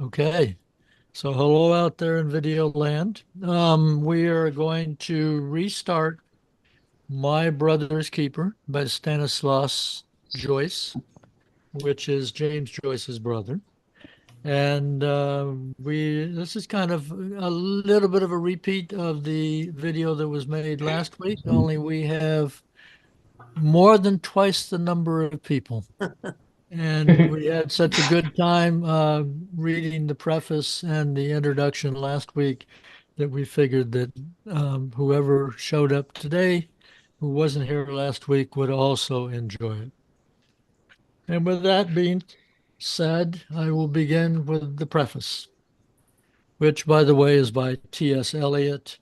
Okay, so hello out there in video land. We are going to restart My Brother's Keeper by Stanislaus Joyce, which is James Joyce's brother. And this is kind of a little bit of a repeat of the video that was made last week, only we have more than twice the number of people. And we had such a good time reading the preface and the introduction last week that we figured that whoever showed up today, who wasn't here last week, would also enjoy it. And with that being said, I will begin with the preface, which, by the way, is by T.S. Eliot,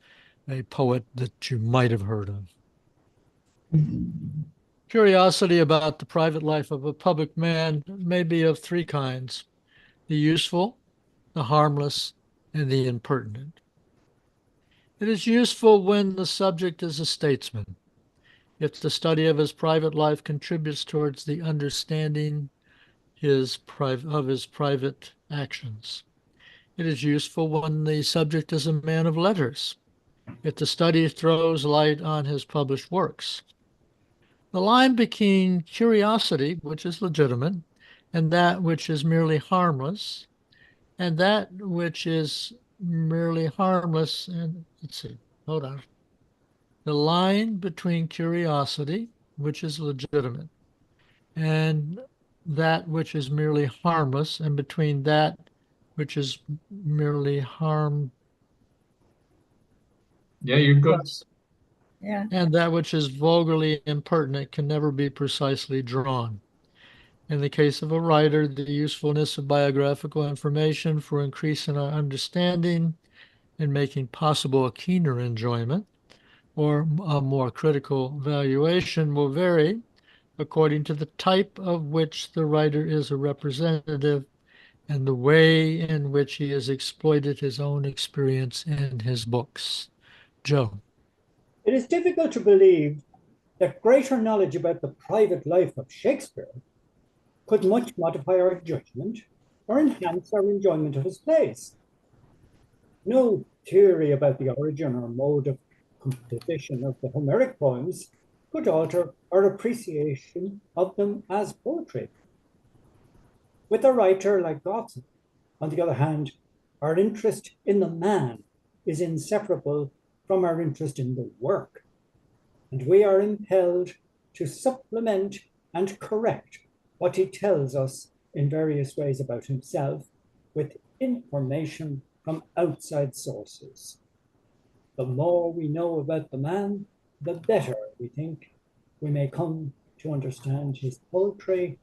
a poet that you might have heard of. Curiosity about the private life of a public man may be of three kinds: the useful, the harmless, and the impertinent. It is useful when the subject is a statesman, if the study of his private life contributes towards the understanding of his private actions. It is useful when the subject is a man of letters, if the study throws light on his published works. The line between curiosity, which is legitimate, and that which is merely harmless, and that which is merely harmless, and let's see, hold on. The line between curiosity, which is legitimate, and that which is merely harmless, and between that which is merely Yeah, you're good. Yeah. and that which is vulgarly impertinent can never be precisely drawn. In the case of a writer, the usefulness of biographical information for increasing our understanding and making possible a keener enjoyment or a more critical valuation will vary according to the type of which the writer is a representative and the way in which he has exploited his own experience in his books. Joe. It is difficult to believe that greater knowledge about the private life of Shakespeare could much modify our judgment or enhance our enjoyment of his plays. No theory about the origin or mode of composition of the Homeric poems could alter our appreciation of them as poetry. With a writer like Dodson, on the other hand, our interest in the man is inseparable from our interest in the work, and we are impelled to supplement and correct what he tells us in various ways about himself with information from outside sources. The more we know about the man, the better we think we may come to understand his poetry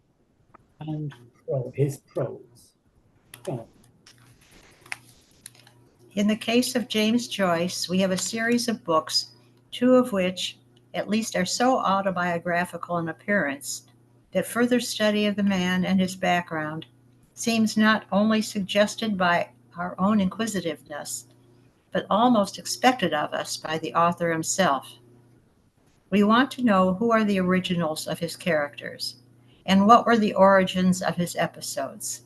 and his prose. So, In the case of James Joyce, we have a series of books, two of which at least are so autobiographical in appearance that further study of the man and his background seems not only suggested by our own inquisitiveness, but almost expected of us by the author himself. We want to know who are the originals of his characters, and what were the origins of his episodes,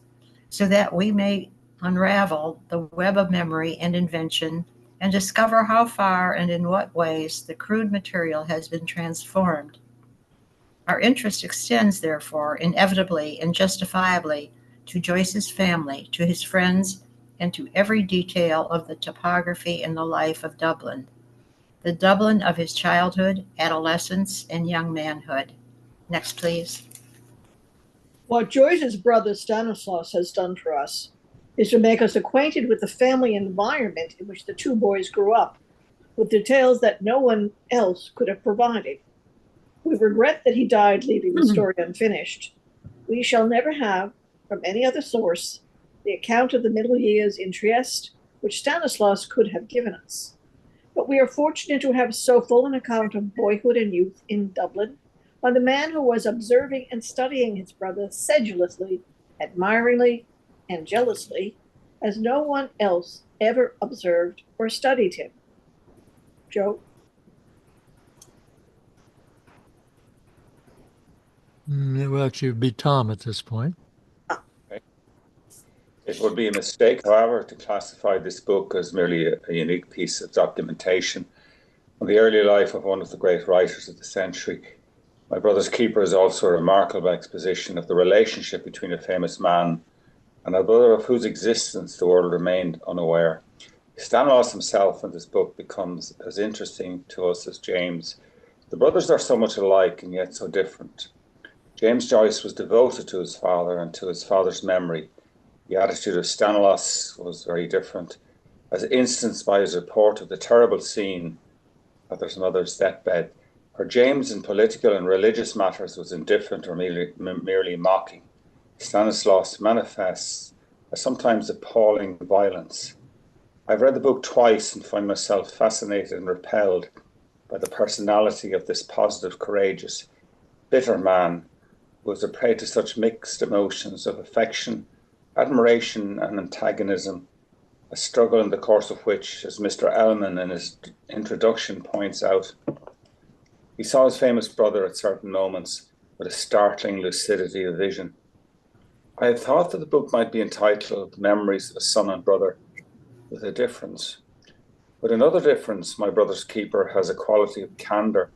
so that we may unravel the web of memory and invention and discover how far and in what ways the crude material has been transformed. Our interest extends, therefore, inevitably and justifiably to Joyce's family, to his friends, and to every detail of the topography and the life of Dublin, the Dublin of his childhood, adolescence, and young manhood. Next, please. What Joyce's brother Stanislaus has done for us is to make us acquainted with the family environment in which the two boys grew up, with details that no one else could have provided. We regret that he died leaving the story unfinished. We shall never have, from any other source, the account of the middle years in Trieste, which Stanislaus could have given us. But we are fortunate to have so full an account of boyhood and youth in Dublin by the man who was observing and studying his brother sedulously, admiringly, and jealously, as no one else ever observed or studied him. Joe? It will actually be Tom at this point. It would be a mistake, however, to classify this book as merely a unique piece of documentation on the early life of one of the great writers of the century. My Brother's Keeper is also a remarkable exposition of the relationship between a famous man and a brother of whose existence the world remained unaware. Stanislaus himself in this book becomes as interesting to us as James. The brothers are so much alike and yet so different. James Joyce was devoted to his father and to his father's memory. The attitude of Stanislaus was very different, as instanced by his report of the terrible scene at his mother's deathbed. For James, in political and religious matters, was indifferent or merely mocking. Stanislaus manifests a sometimes appalling violence. I've read the book twice and find myself fascinated and repelled by the personality of this positive, courageous, bitter man who was a prey to such mixed emotions of affection, admiration and antagonism, a struggle in the course of which, as Mr. Ellmann in his introduction points out, he saw his famous brother at certain moments with a startling lucidity of vision. I had thought that the book might be entitled Memories of a Son and Brother, with a difference. But another difference, My Brother's Keeper has a quality of candour,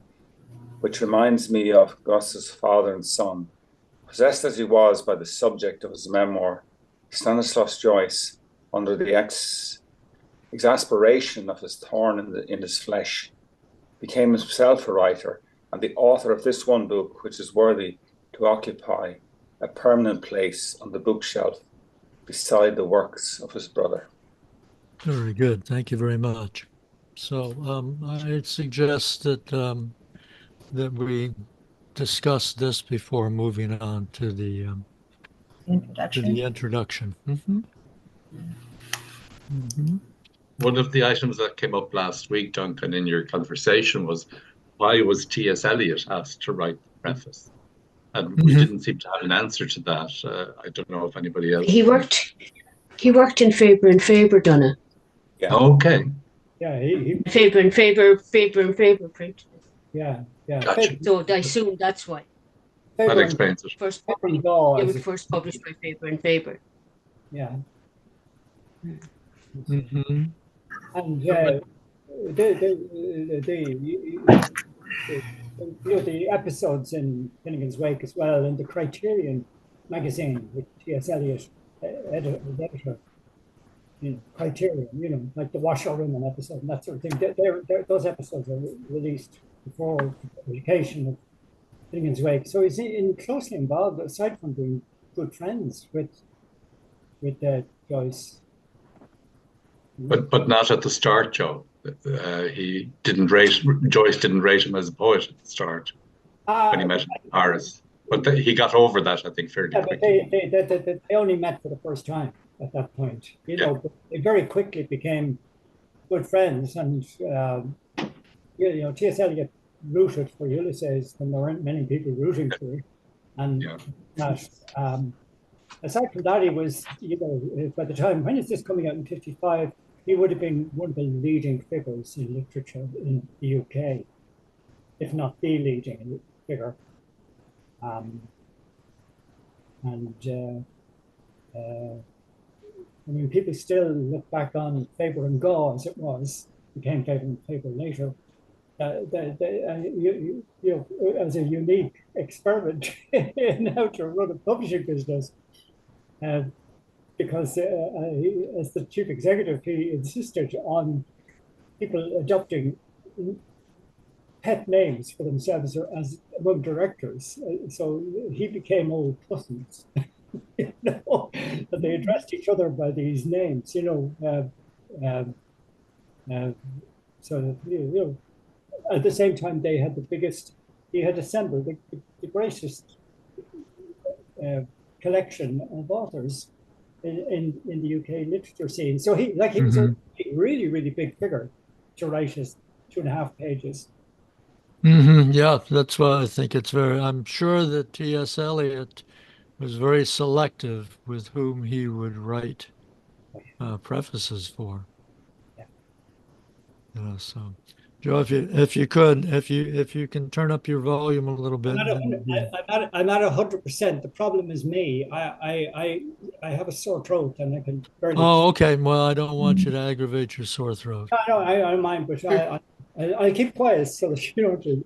which reminds me of Gus's father and son. Possessed as he was by the subject of his memoir, Stanislaus Joyce, under the exasperation of his thorn in his flesh, became himself a writer and the author of this one book, which is worthy to occupy a permanent place on the bookshelf beside the works of his brother. Very good. Thank you very much. So I suggest that that we discuss this before moving on to the introduction. Mm-hmm. Mm-hmm. One of the items that came up last week, Duncan, in your conversation was, why was T.S. Eliot asked to write the preface? And we didn't seem to have an answer to that. I don't know if anybody else. He worked in Faber and Faber, Donna. Yeah. Okay. Yeah, he Faber and Faber print. yeah. Gotcha. So I assume that's why. That explains it. First Faber published, and Law they is were first published by Faber and Faber. yeah. Mm-hmm. And the episodes in Finnegan's Wake as well, and the Criterion magazine with T.S. Eliot, editor, Criterion, like the washerwomen episode and that sort of thing. Those episodes are released before the publication of Finnegan's Wake. So he's closely involved, aside from being good friends with Joyce. But not at the start, Joe. Joyce didn't rate him as a poet at the start when he met in Paris. But he got over that, I think, fairly quickly. They only met for the first time at that point. But they very quickly became good friends. And, T.S. Eliot rooted for Ulysses when there weren't many people rooting for it. And aside from that, he was, by the time, when is this coming out in 1955, he would have been one of the leading figures in literature in the UK, if not the leading figure. People still look back on Faber and Gaw as it was, became Faber and Faber later, as a unique experiment in how to run a publishing business. Because as the chief executive, he insisted on people adopting pet names for themselves as among directors. So he became old cousins, but they addressed each other by these names, at the same time, he had assembled the greatest collection of authors in the UK literature scene. So he was a really, really big figure to write his 2.5 pages. Mm-hmm. Yeah, that's why I think I'm sure that T.S. Eliot was very selective with whom he would write prefaces for. Yeah. Joe, if you could, if you can turn up your volume a little bit. I'm at 100%. The problem is me. I have a sore throat and I can barely. Oh, okay. Well, I don't want you to aggravate your sore throat. No, I don't mind, but I'll keep quiet so that you don't do.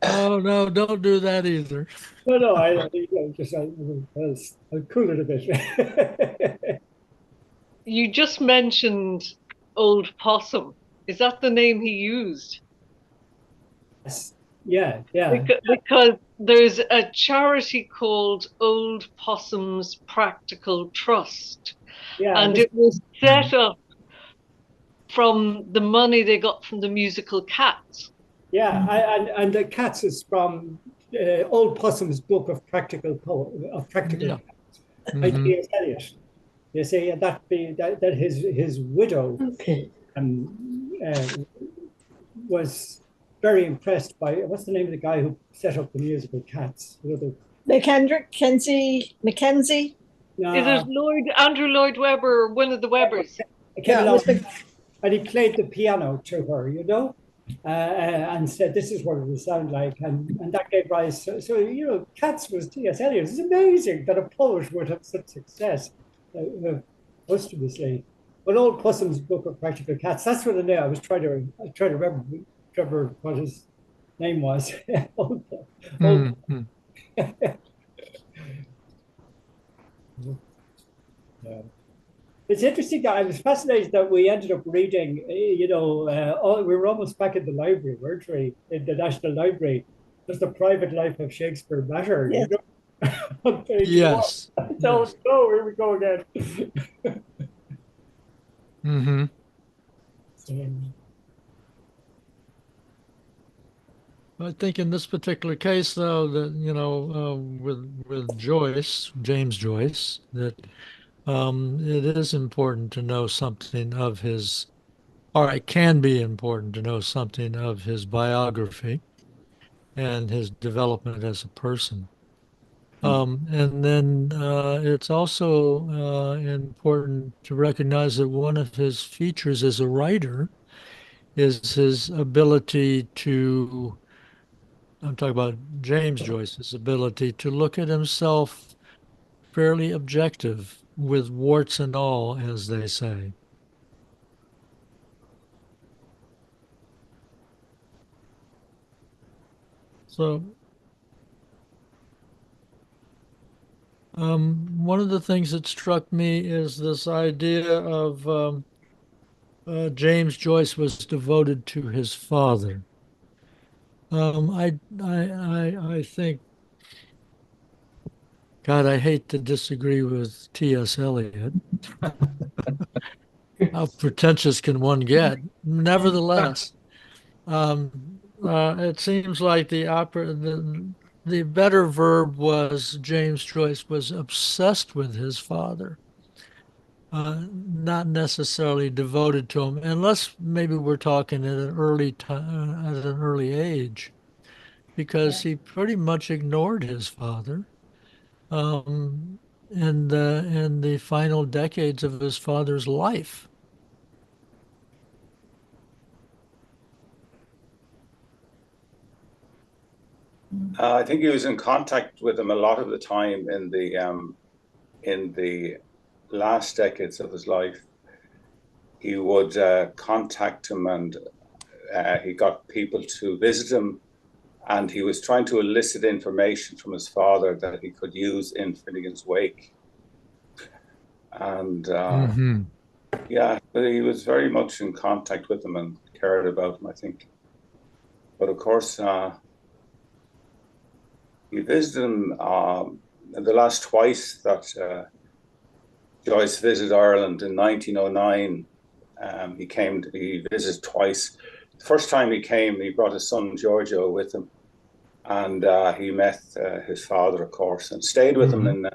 Oh no, don't do that either. No, I'll cool it a bit. You just mentioned Old Possum. Is that the name he used? Yeah. Because there's a charity called Old Possum's Practical Trust. Yeah, and it was set up from the money they got from the musical Cats. Yeah, and the Cats is from Old Possum's book of practical Cats by T.S. Eliot. You see, that his widow was very impressed by, what's the name of the guy who set up the musical Cats? Mackenzie. No, Is it Andrew Lloyd Webber, one of the Webbers? And he played the piano to her, and said, "This is what it will sound like," and that gave rise. So Cats was T.S. Eliot. It's amazing that a poet would have such success, posthumously. But Old Possum's book of practical Cats. That's what the name. I was trying to remember what his name was. Yeah. It's interesting that I was fascinated that we ended up reading, we were almost back in the library, weren't we? In the National Library. Does the private life of Shakespeare matter? Yes. Yes. So, here we go again. I think in this particular case, though, that with Joyce, James Joyce, that it is important to know something of his, or it can be important to know something of his biography and his development as a person. And then it's also important to recognize that one of his features as a writer is his ability to, I'm talking about James Joyce's ability to look at himself fairly objective, with warts and all, as they say. So, one of the things that struck me is this idea of James Joyce was devoted to his father. I think, God, I hate to disagree with T.S. Eliot. How pretentious can one get? Nevertheless, it seems like the better verb was James Joyce was obsessed with his father, not necessarily devoted to him, unless maybe we're talking at an early age, because he pretty much ignored his father in the final decades of his father's life. I think he was in contact with him a lot of the time in the last decades of his life. He would contact him, and he got people to visit him, and he was trying to elicit information from his father that he could use in Finnegan's Wake. And yeah, but he was very much in contact with him and cared about him, I think. But of course, he visited him the last twice that Joyce visited Ireland in 1909. He visited twice. The first time he came, he brought his son Giorgio with him, and he met his father, of course, and stayed with him in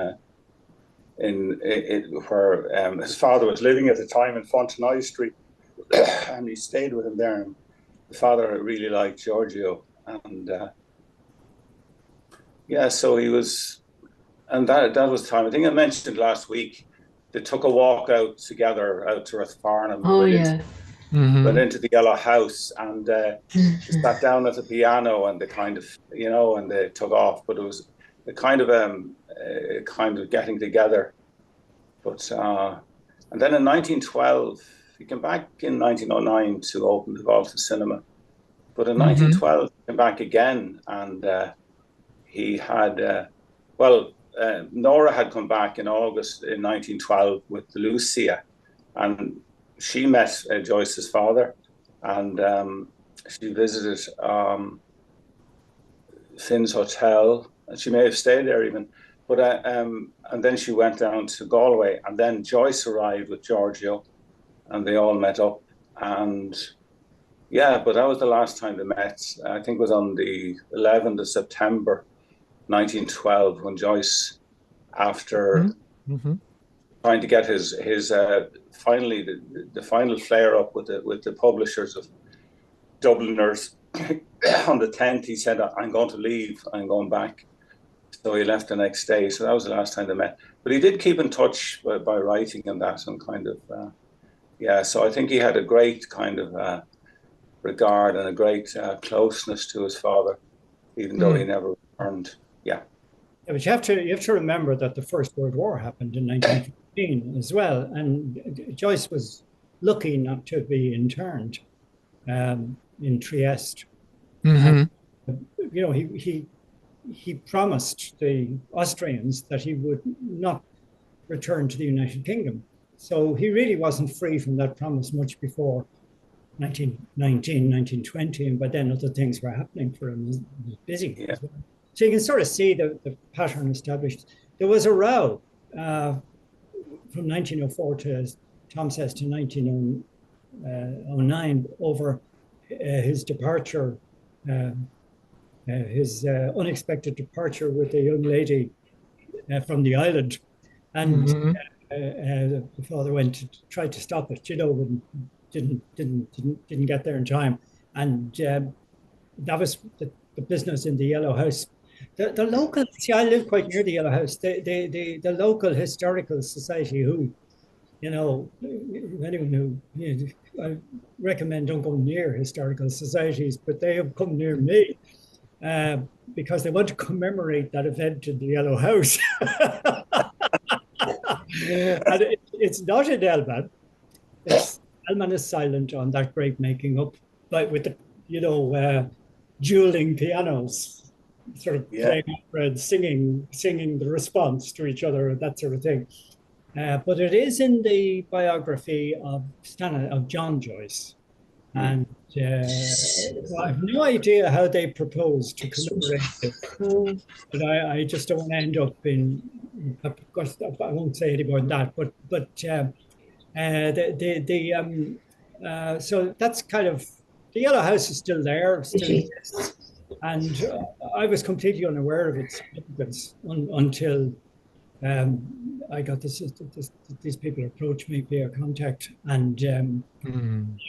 where his father was living at the time in Fontenoy Street, and he stayed with him there. And the father really liked Giorgio, and yeah, so he was, and that was time. I think I mentioned last week they took a walk out together out to Rathfarnham. Oh, yeah. went into the Yellow House and sat down at the piano, and they kind of, and they took off. But it was a kind of getting together. But and then in 1912, he came back in 1909 to open the Volta Cinema. But in 1912, he came back again, and he had, Nora had come back in August in 1912 with Lucia, and she met Joyce's father, and she visited Finn's Hotel, and she may have stayed there even. But and then she went down to Galway, and then Joyce arrived with Giorgio, and they all met up. And yeah, but that was the last time they met. I think it was on the 11th of September, 1912, when Joyce, after trying to get his finally the final flare up with the publishers of Dubliners on the 10th, he said, "I'm going to leave. I'm going back." So he left the next day. So that was the last time they met. But he did keep in touch by writing and that, and kind of So I think he had a great kind of regard and a great closeness to his father, even though he never returned. Yeah, but you have to remember that the First World War happened in 1915 as well, and Joyce was lucky not to be interned in Trieste. He promised the Austrians that he would not return to the United Kingdom. So he really wasn't free from that promise much before 1919, 1920, and by then other things were happening for him. He was busy. Yeah. As well. So you can sort of see the pattern established. There was a row from 1904 to, as Tom says, to 1909 over his departure, his unexpected departure with a young lady from the island. And the father went to try to stop it, and didn't get there in time. And that was the business in the Yellow House. The local, I live quite near the Yellow House. The local historical society, who, anyone who, I recommend don't go near historical societies, but they have come near me because they want to commemorate that event in the Yellow House. And it's not in Ellmann. Ellmann is silent on that great making up, but with the dueling pianos, sort of playing opera and singing the response to each other, that sort of thing. But it is in the biography of John Joyce, and I have no idea how they propose to commemorate it. But I just don't want to end up in. Of course, I won't say any more than that. But so that's kind of, the Yellow House is still there, still exists, and I was completely unaware of its significance until I got these people approached me via contact, and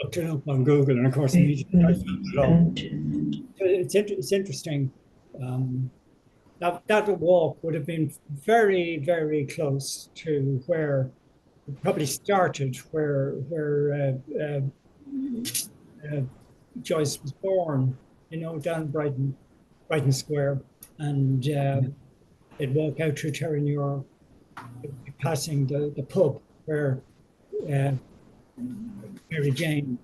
looked it up on Google, and of course immediately I found it all. It's interesting. That walk would have been very, very close to where it probably started, where Joyce was born, down Brighton Square, and they'd walk out through Terranure, passing the pub where Mary Jane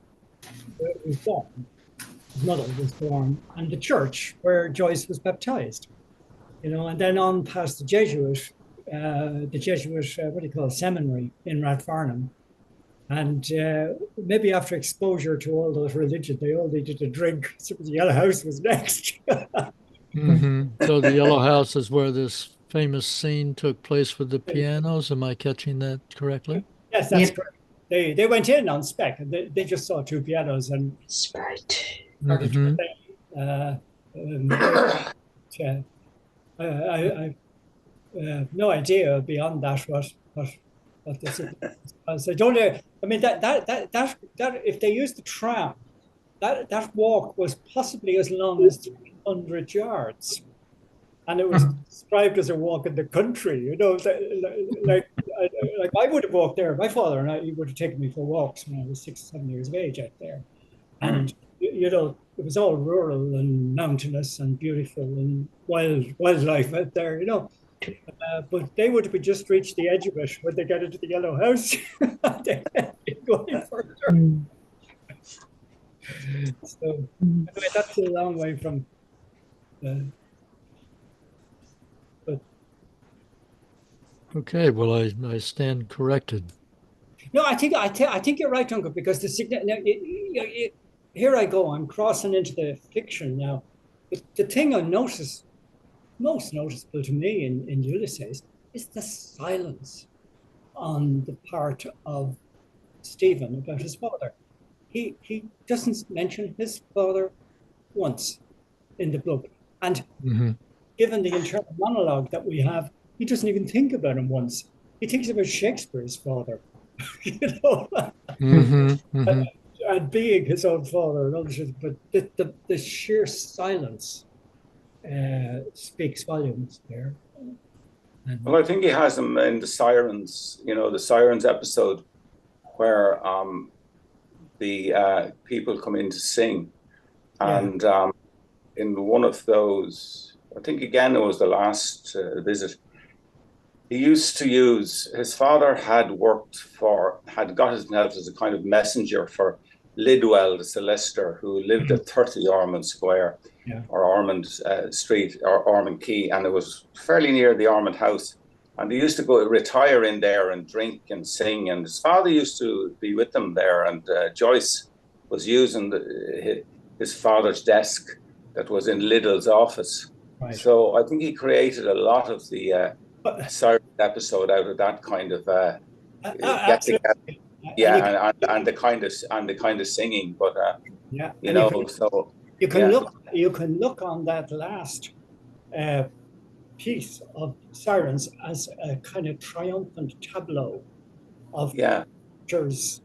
was born, his mother was born, and the church where Joyce was baptized. And then on past the Jesuit, seminary in Rathfarnham. And maybe after exposure to all those religions, they all needed a drink. So the Yellow House was next. So the Yellow House is where this famous scene took place with the pianos. Am I catching that correctly? Yes, that's correct. They went in on spec, and they just saw two pianos and started to play. I have no idea beyond that what this is. So I don't know. I mean, that if they used the tram, that walk was possibly as long as 300 yards. and it was described as a walk in the country. You know, like I would have walked there. My father and he would have taken me for walks when I was 6, 7 years of age out there, and you know, it was all rural and mountainous and beautiful and wildlife out there. You know. But they would have just reached the edge of it when they got into the yellow house. They had to go any further. So anyway, that's a long way from. But Okay, well, I stand corrected. no, I think you're right, Uncle, because here I go. I'm crossing into the fiction now. The thing I notice most noticeable to me in Ulysses is the silence on the part of Stephen about his father. He doesn't mention his father once in the book. And given the internal monologue that we have, he doesn't even think about him once. He thinks about Shakespeare's father, you know, and being his own father and others. But the sheer silence speaks volumes there. Well, I think he has them in the Sirens, you know, the Sirens episode where the people come in to sing. And in one of those, I think again, it was the last visit, he used to use, his father had got himself as a kind of messenger for Lidwell, the solicitor, who lived at 30 Ormond Square. Or Ormond Street, or Ormond Quay, and it was fairly near the Ormond House. And they used to go retire in there and drink and sing. And his father used to be with them there. And Joyce was using his father's desk that was in Liddell's office. Right. So I think he created a lot of the Siren episode out of that kind of get together. Yeah, and the kind of singing. But you know, so. You can look on that last piece of Sirens as a kind of triumphant tableau of pictures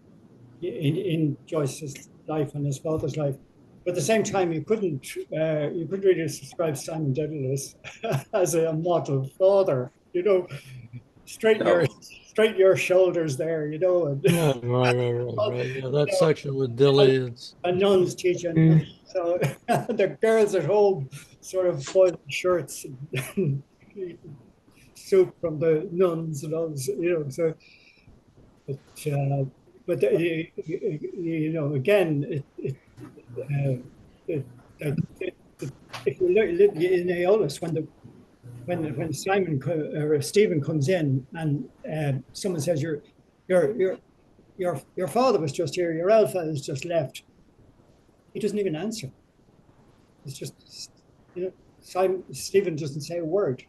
in Joyce's life and his father's life. But at the same time, you couldn't really describe Simon Dedalus as a model father. You know, straighten your shoulders there. You know. And right. Yeah, that section with Dilly. A nun's teaching. So the girls at home sort of boil shirts and soup from the nuns and all, you know. So, but you know, again, if you look in Aeolus, when Simon or Stephen comes in and someone says your father was just here, your alpha has just left. He doesn't even answer. It's just, you know, Stephen doesn't say a word.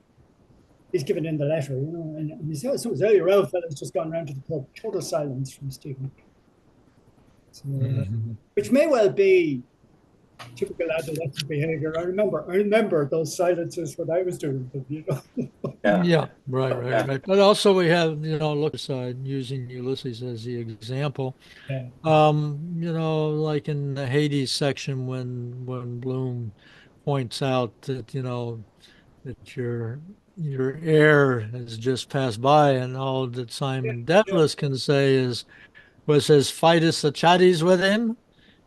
He's given in the letter, you know, and he says, so your old fella's just gone round to the pub. Total silence from Stephen. So, which may well be typical adolescent behavior. I remember those silences when I was doing them, you know. Right. But also we have, you know, look aside using Ulysses as the example. You know, like in the Hades section when Bloom points out that, you know, that your heir has just passed by, and all that Simon Dedalus can say says Fidus Achates with him.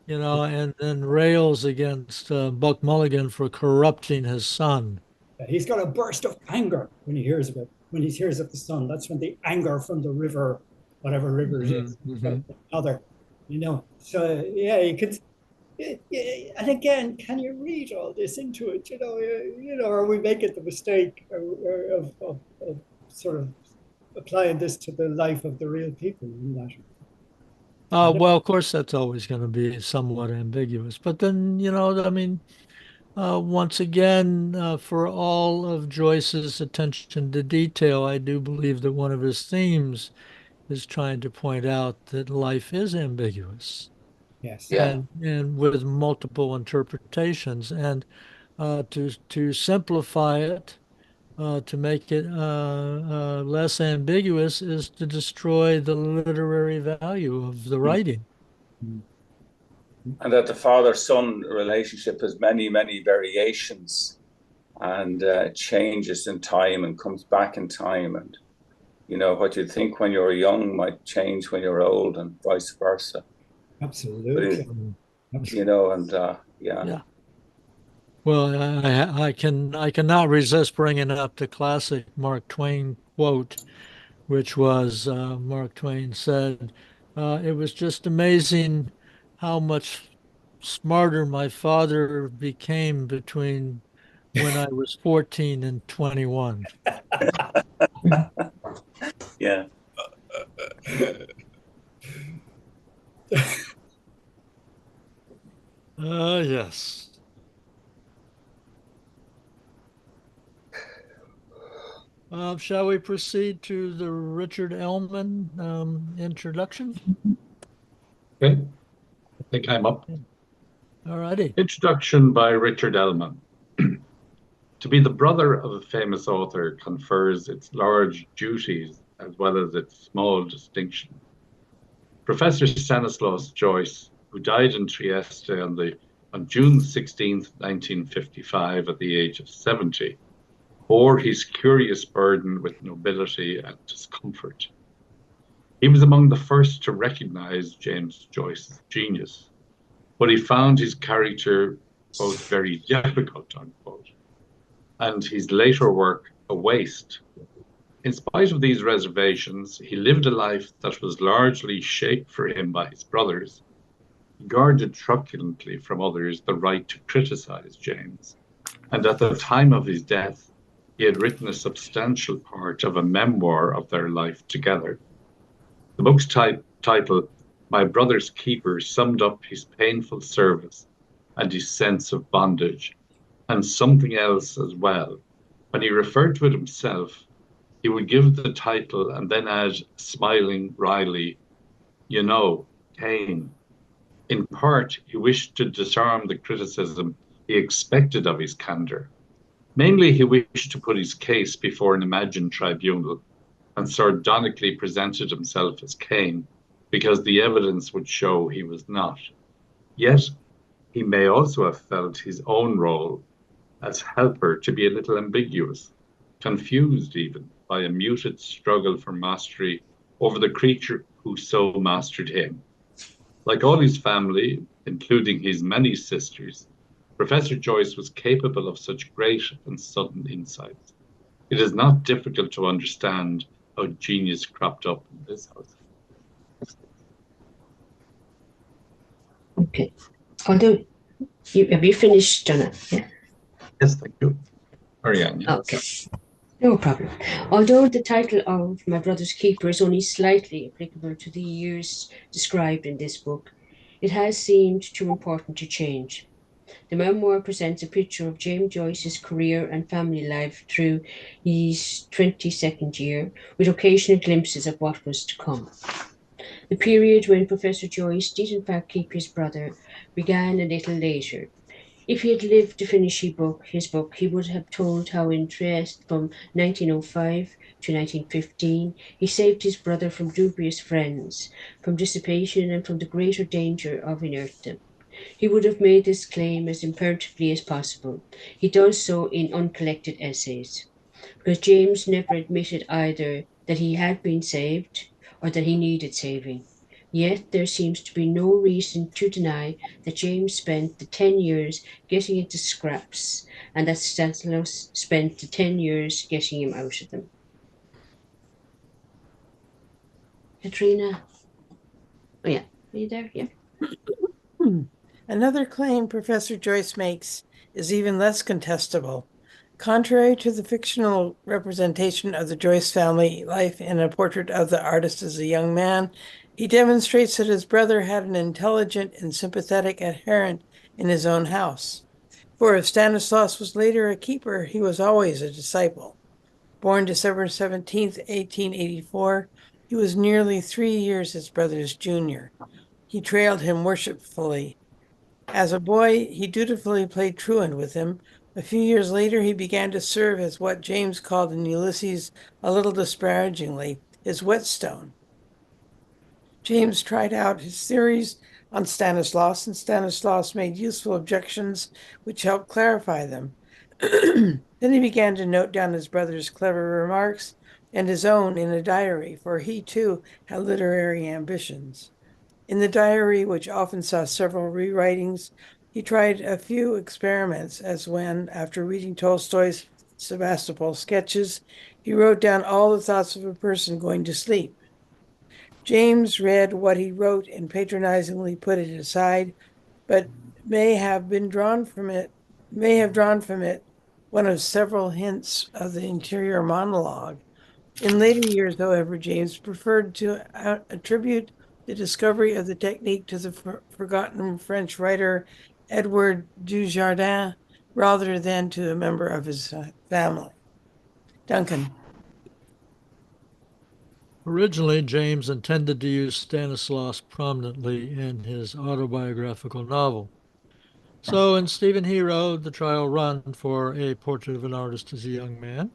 You know, and then rails against Buck Mulligan for corrupting his son. He's got a burst of anger when he hears of it. When he hears of the son, that's when the anger from the river, whatever river it is, another, you know. So you could, and again, can you read all this into it? You know, are we making the mistake of sort of applying this to the life of the real people in that? Well, of course, that's always going to be somewhat ambiguous. But then, you know, I mean, once again, for all of Joyce's attention to detail, I do believe that one of his themes is trying to point out that life is ambiguous. Yes. And with multiple interpretations. And to simplify it, to make it less ambiguous is to destroy the literary value of the writing. And that the father-son relationship has many, many variations and changes in time and comes back in time. And, you know, what you think when you're young might change when you're old and vice versa. Absolutely. You know, and Yeah. Well, I cannot resist bringing up the classic Mark Twain quote, which was Mark Twain said, "It was just amazing how much smarter my father became between when I was 14 and 21." Yeah. Yes. Shall we proceed to the Richard Ellmann introduction? Okay, I think I'm up. All righty. Introduction by Richard Ellmann. To be the brother of a famous author confers its large duties as well as its small distinctions. Professor Stanislaus Joyce, who died in Trieste on June 16, 1955, at the age of 70, bore his curious burden with nobility and discomfort. He was among the first to recognize James Joyce's genius, but he found his character both very difficult, unquote, and his later work a waste. In spite of these reservations, he lived a life that was largely shaped for him by his brothers. He guarded truculently from others the right to criticize James, and at the time of his death, he had written a substantial part of a memoir of their life together. The book's title, My Brother's Keeper, summed up his painful service and his sense of bondage, and something else as well. When he referred to it himself, he would give the title and then add, smiling wryly, you know, Cain. In part, he wished to disarm the criticism he expected of his candor. Mainly, he wished to put his case before an imagined tribunal and sardonically presented himself as Cain because the evidence would show he was not. Yet, he may also have felt his own role as helper to be a little ambiguous, confused even by a muted struggle for mastery over the creature who so mastered him. Like all his family, including his many sisters, Professor Joyce was capable of such great and sudden insights. It is not difficult to understand how genius cropped up in this house. Okay. Although, have you finished, Donna? Yeah. Yes, thank you. Marianne, yes. Okay. No problem. Although the title of My Brother's Keeper is only slightly applicable to the years described in this book, it has seemed too important to change. The memoir presents a picture of James Joyce's career and family life through his 22nd year, with occasional glimpses of what was to come. The period when Professor Joyce did in fact keep his brother began a little later. If he had lived to finish his book, he would have told how in Trieste from 1905 to 1915, he saved his brother from dubious friends, from dissipation and from the greater danger of inertia. He would have made this claim as imperatively as possible. He does so in uncollected essays, because James never admitted either that he had been saved or that he needed saving. Yet there seems to be no reason to deny that James spent the 10 years getting into scraps and that Stanislaus spent the 10 years getting him out of them. Katrina? Oh yeah, are you there? Yeah. Another claim Professor Joyce makes is even less contestable. Contrary to the fictional representation of the Joyce family life in A Portrait of the Artist as a Young Man, he demonstrates that his brother had an intelligent and sympathetic adherent in his own house. For if Stanislaus was later a keeper, he was always a disciple. Born December 17th, 1884, he was nearly 3 years his brother's junior. He trailed him worshipfully. As a boy, he dutifully played truant with him. A few years later, he began to serve as what James called in Ulysses, a little disparagingly, his whetstone. James tried out his theories on Stanislaus, and Stanislaus made useful objections which helped clarify them. Then he began to note down his brother's clever remarks and his own in a diary, for he too had literary ambitions. In the diary, which often saw several rewritings, he tried a few experiments, as when, after reading Tolstoy's Sebastopol sketches, he wrote down all the thoughts of a person going to sleep. James read what he wrote and patronizingly put it aside, but may have drawn from it one of several hints of the interior monologue. In later years, however, James preferred to attribute the discovery of the technique to the forgotten French writer Edward Dujardin rather than to a member of his family. Duncan. Originally, James intended to use Stanislaus prominently in his autobiographical novel. So in Stephen Hero, The Trial Run for a Portrait of an Artist as a Young Man,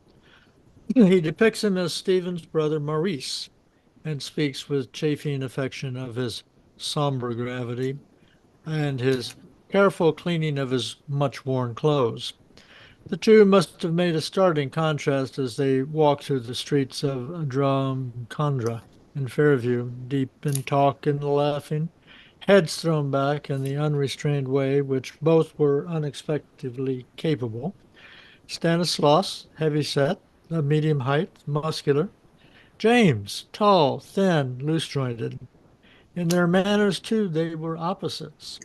he depicts him as Stephen's brother Maurice and speaks with chafing affection of his somber gravity and his careful cleaning of his much-worn clothes. The two must have made a startling contrast as they walked through the streets of Drumcondra in Fairview, deep in talk and laughing, heads thrown back in the unrestrained way which both were unexpectedly capable. Stanislaus, heavy-set, of medium height, muscular. James, tall, thin, loose-jointed. In their manners, too, they were opposites.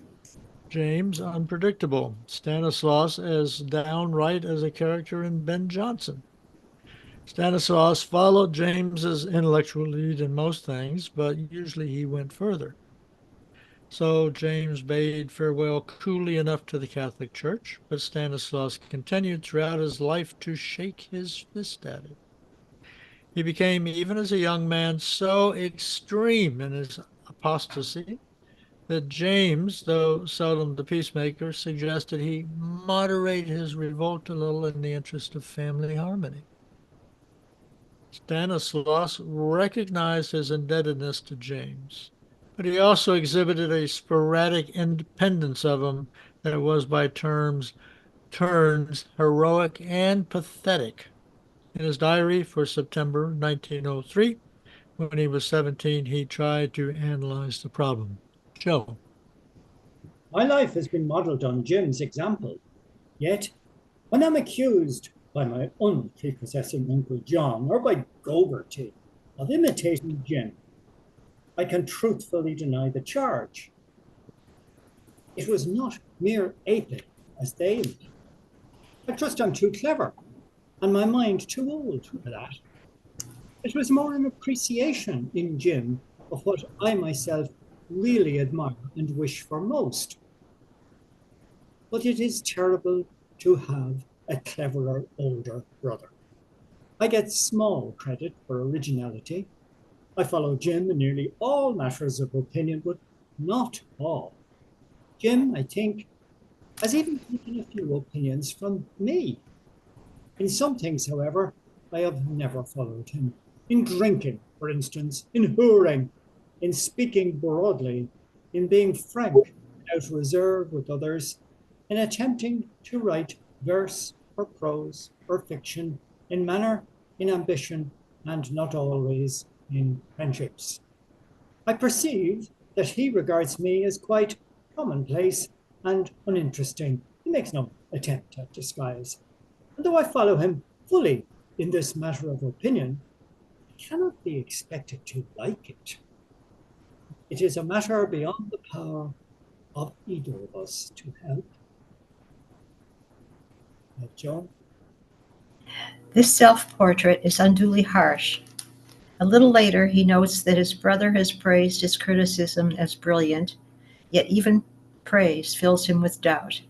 James, unpredictable. Stanislaus as downright as a character in Ben Jonson. Stanislaus followed James's intellectual lead in most things, but usually he went further. So James bade farewell coolly enough to the Catholic Church, but Stanislaus continued throughout his life to shake his fist at it. He became, even as a young man, so extreme in his apostasy that James, though seldom the peacemaker, suggested he moderate his revolt a little in the interest of family harmony. Stanislaus recognized his indebtedness to James, but he also exhibited a sporadic independence of him that was by turns heroic and pathetic. In his diary for September 1903, when he was 17, he tried to analyze the problem. Joe. My life has been modeled on Jim's example. Yet, when I'm accused by my unprepossessing Uncle John or by Gogarty of imitating Jim, I can truthfully deny the charge. It was not mere aping, as they imagine. I trust I'm too clever, and my mind too old for that. It was more an appreciation in Jim of what I myself really admire and wish for most. But it is terrible to have a cleverer older brother. I get small credit for originality. I follow Jim in nearly all matters of opinion, but not all. Jim, I think, has even taken a few opinions from me. In some things, however, I have never followed him. In drinking, for instance, in whoring, in speaking broadly, in being frank without reserve with others, in attempting to write verse or prose or fiction in manner, in ambition, and not always in friendships. I perceive that he regards me as quite commonplace and uninteresting. He makes no attempt at disguise. And though I follow him fully in this matter of opinion, I cannot be expected to like it. It is a matter beyond the power of either of us to help. Joan? This self-portrait is unduly harsh. A little later, he notes that his brother has praised his criticism as brilliant, yet even praise fills him with doubt.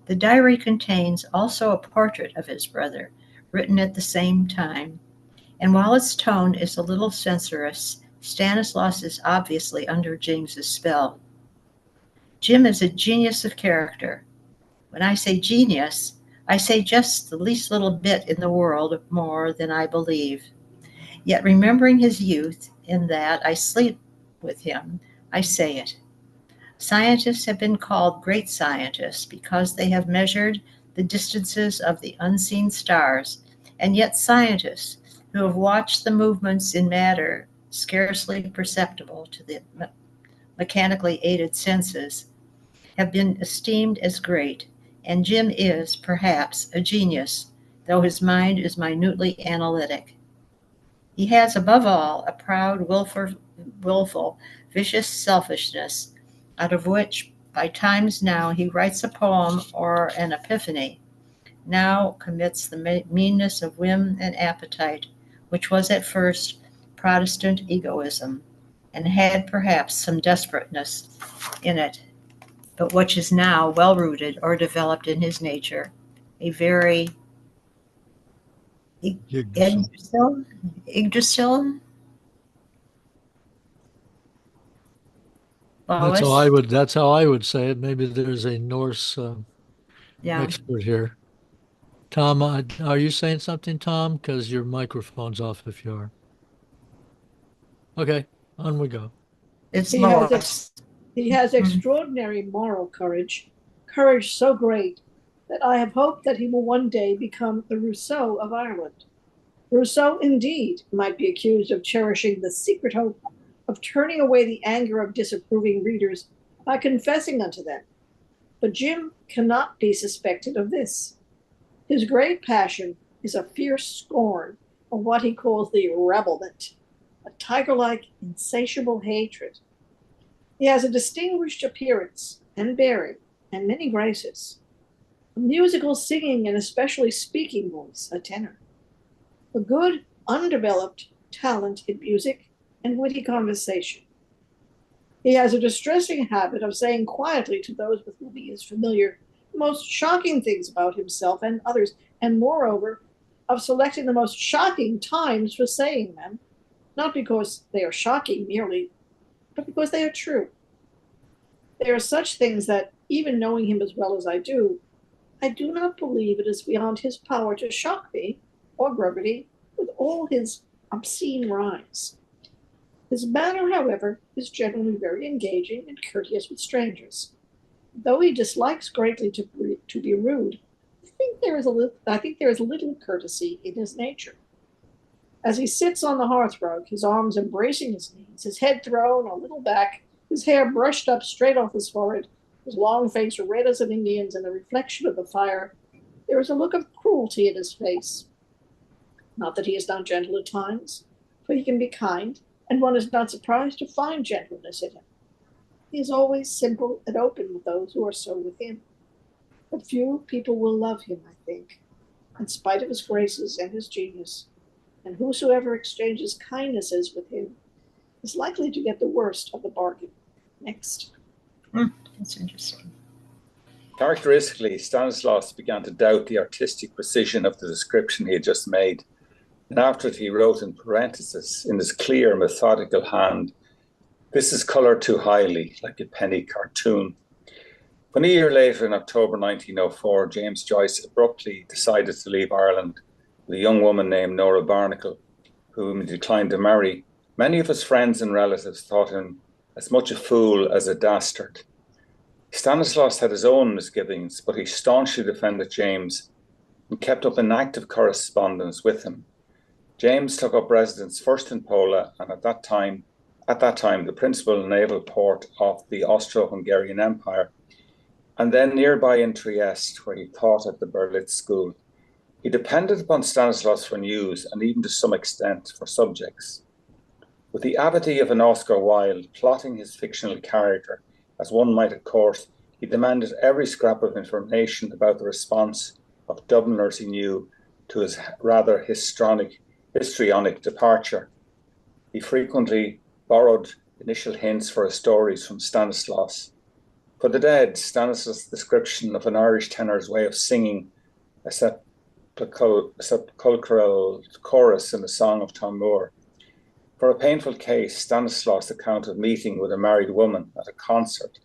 The diary contains also a portrait of his brother, written at the same time, and while its tone is a little censorious, Stanislaus is obviously under James's spell. Jim is a genius of character. When I say genius, I say just the least little bit in the world more than I believe. Yet remembering his youth, in that I sleep with him, I say it. Scientists have been called great scientists because they have measured the distances of the unseen stars, and yet scientists who have watched the movements in matter scarcely perceptible to the mechanically aided senses have been esteemed as great, and Jim is, perhaps, a genius, though his mind is minutely analytic. He has, above all, a proud, willful, vicious selfishness, out of which, by times now, he writes a poem or an epiphany, now commits the meanness of whim and appetite, which was at first Protestant egoism, and had perhaps some desperateness in it, but which is now well rooted or developed in his nature, a very Yggdrasil. That's how I would. That's how I would say it. Maybe there's a Norse expert here. Tom, are you saying something, Tom? Because your microphone's off. If you are. Okay, on we go. He has extraordinary moral courage so great that I have hoped that he will one day become the Rousseau of Ireland. Rousseau, indeed, might be accused of cherishing the secret hope of turning away the anger of disapproving readers by confessing unto them. But Jim cannot be suspected of this. His great passion is a fierce scorn of what he calls the rebelement, a tiger-like, insatiable hatred. He has a distinguished appearance and bearing and many graces, a musical singing and especially speaking voice, a tenor, a good, undeveloped talent in music and witty conversation. He has a distressing habit of saying quietly to those with whom he is familiar the most shocking things about himself and others, and moreover, of selecting the most shocking times for saying them, not because they are shocking merely, but because they are true. They are such things that, even knowing him as well as I do not believe it is beyond his power to shock me, or brevity, with all his obscene rhymes. His manner, however, is generally very engaging and courteous with strangers. Though he dislikes greatly to be rude, I think there is little courtesy in his nature. As he sits on the hearthrug, his arms embracing his knees, his head thrown a little back, his hair brushed up straight off his forehead, his long face red as an Indian's in the reflection of the fire, there is a look of cruelty in his face. Not that he is not gentle at times, for he can be kind, and one is not surprised to find gentleness in him. He is always simple and open with those who are so with him. But few people will love him, I think, in spite of his graces and his genius, and whosoever exchanges kindnesses with him is likely to get the worst of the bargain. Next. That's interesting. Characteristically, Stanislaus began to doubt the artistic precision of the description he had just made, and after it he wrote in parentheses in his clear, methodical hand, "This is coloured too highly, like a penny cartoon." When a year later, in October 1904, James Joyce abruptly decided to leave Ireland with a young woman named Nora Barnacle, whom he declined to marry, many of his friends and relatives thought him as much a fool as a dastard. Stanislaus had his own misgivings, but he staunchly defended James and kept up an active correspondence with him. James took up residence first in Pola, and at that time the principal naval port of the Austro-Hungarian Empire, and then nearby in Trieste, where he taught at the Berlitz School. He depended upon Stanislaus for news and even to some extent for subjects. With the avidity of an Oscar Wilde plotting his fictional character, as one might of course, he demanded every scrap of information about the response of Dubliners he knew to his rather histrionic departure. He frequently borrowed initial hints for his stories from Stanislaus. For the Dead, Stanislaus' description of an Irish tenor's way of singing a sepulchral chorus in the Song of Tom Moore. For A Painful Case, Stanislaus' account of meeting with a married woman at a concert.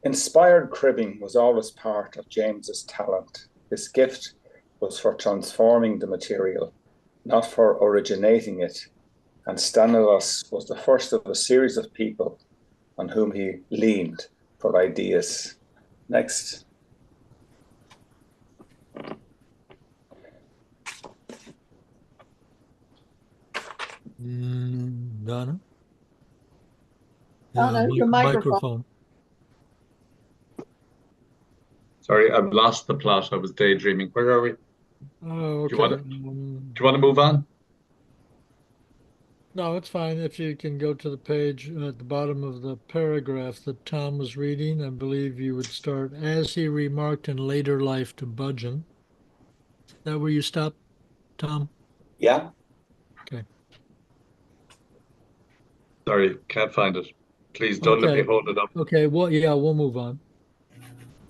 Inspired cribbing was always part of James's talent. His gift was for transforming the material, not for originating it, and Stanislaus was the first of a series of people on whom he leaned for ideas. Next. Donna? Donna, your microphone. Sorry, I've lost the plot. I was daydreaming. Where are we? Oh, okay. Do you want to move on? No, it's fine. If you can go to the page at the bottom of the paragraph that Tom was reading, I believe you would start, as he remarked in later life to Budgeon. Is that where you stop, Tom? Yeah. Okay. Sorry, can't find it. Please don't let me hold it up. Okay, well, yeah, we'll move on.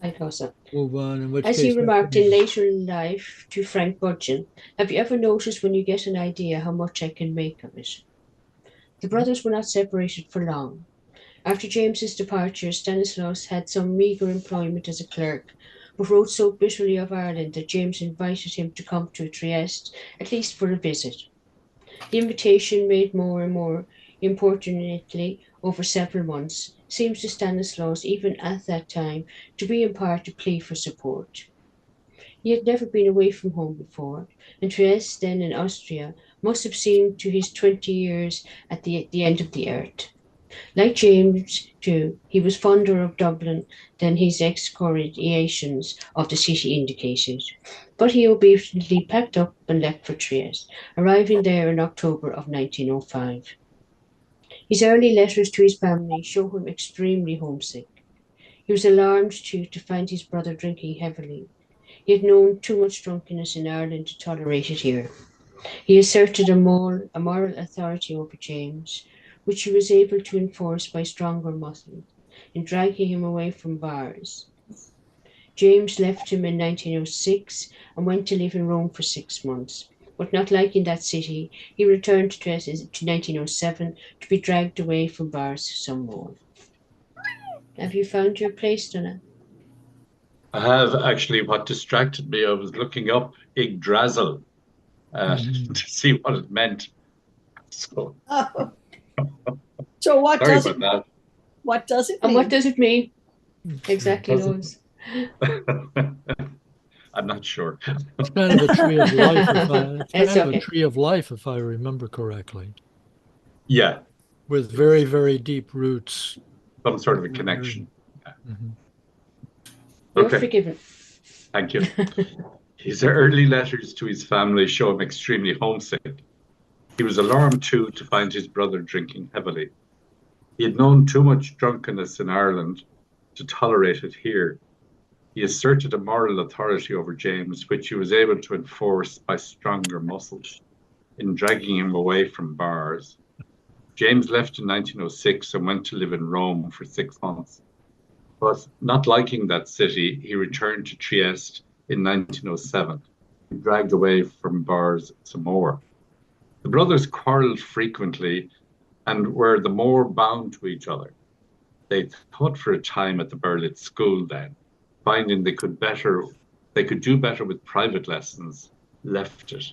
I thought so. Move on. In which As case, he remarked in later in life to Frank Budgeon, have you ever noticed when you get an idea how much I can make of it? The brothers were not separated for long. After James's departure, Stanislaus had some meagre employment as a clerk, but wrote so bitterly of Ireland that James invited him to come to Trieste, at least for a visit. The invitation, made more and more importunately over several months, seems to Stanislaus, even at that time, to be in part a plea for support. He had never been away from home before, and Trieste, then in Austria, must have seemed to his 20 years at the end of the earth. Like James, too, he was fonder of Dublin than his excoriations of the city indicated, but he obediently packed up and left for Trieste, arriving there in October of 1905. His early letters to his family show him extremely homesick. He was alarmed, too, to find his brother drinking heavily. He had known too much drunkenness in Ireland to tolerate it here. He asserted a moral authority over James, which he was able to enforce by stronger muscle, in dragging him away from bars. James left him in 1906 and went to live in Rome for 6 months. But not liking that city, he returned to 1907 to be dragged away from bars some more. Have you found your place, Donna? I have actually. What distracted me, I was looking up Yggdrasil to see what it meant. So, So what sorry does it? about that. What does it mean? And what does it mean? Exactly, Lois. I'm not sure. It's kind of a tree of life. It's A okay. tree of life, if I remember correctly, Yeah, with very, very deep roots. some sort of a connection. You're Okay, forgiven. thank you. His early letters to his family show him extremely homesick. He was alarmed, too, to find his brother drinking heavily. He had known too much drunkenness in Ireland to tolerate it here. He asserted a moral authority over James, which he was able to enforce by stronger muscles, in dragging him away from bars. James left in 1906 and went to live in Rome for 6 months. But not liking that city, he returned to Trieste in 1907, dragged away from bars some more. The brothers quarrelled frequently and were the more bound to each other. They taught for a time at the Berlitz school then, finding they could do better with private lessons, left it.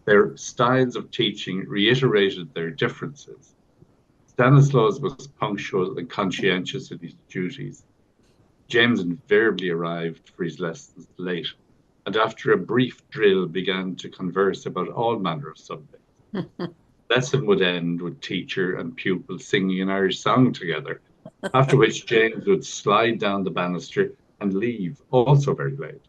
Their styles of teaching reiterated their differences. Stanislaus was punctual and conscientious in his duties. James invariably arrived for his lessons late, and after a brief drill began to converse about all manner of subjects. Lesson would end with teacher and pupil singing an Irish song together, after which James would slide down the banister and leave, also very late.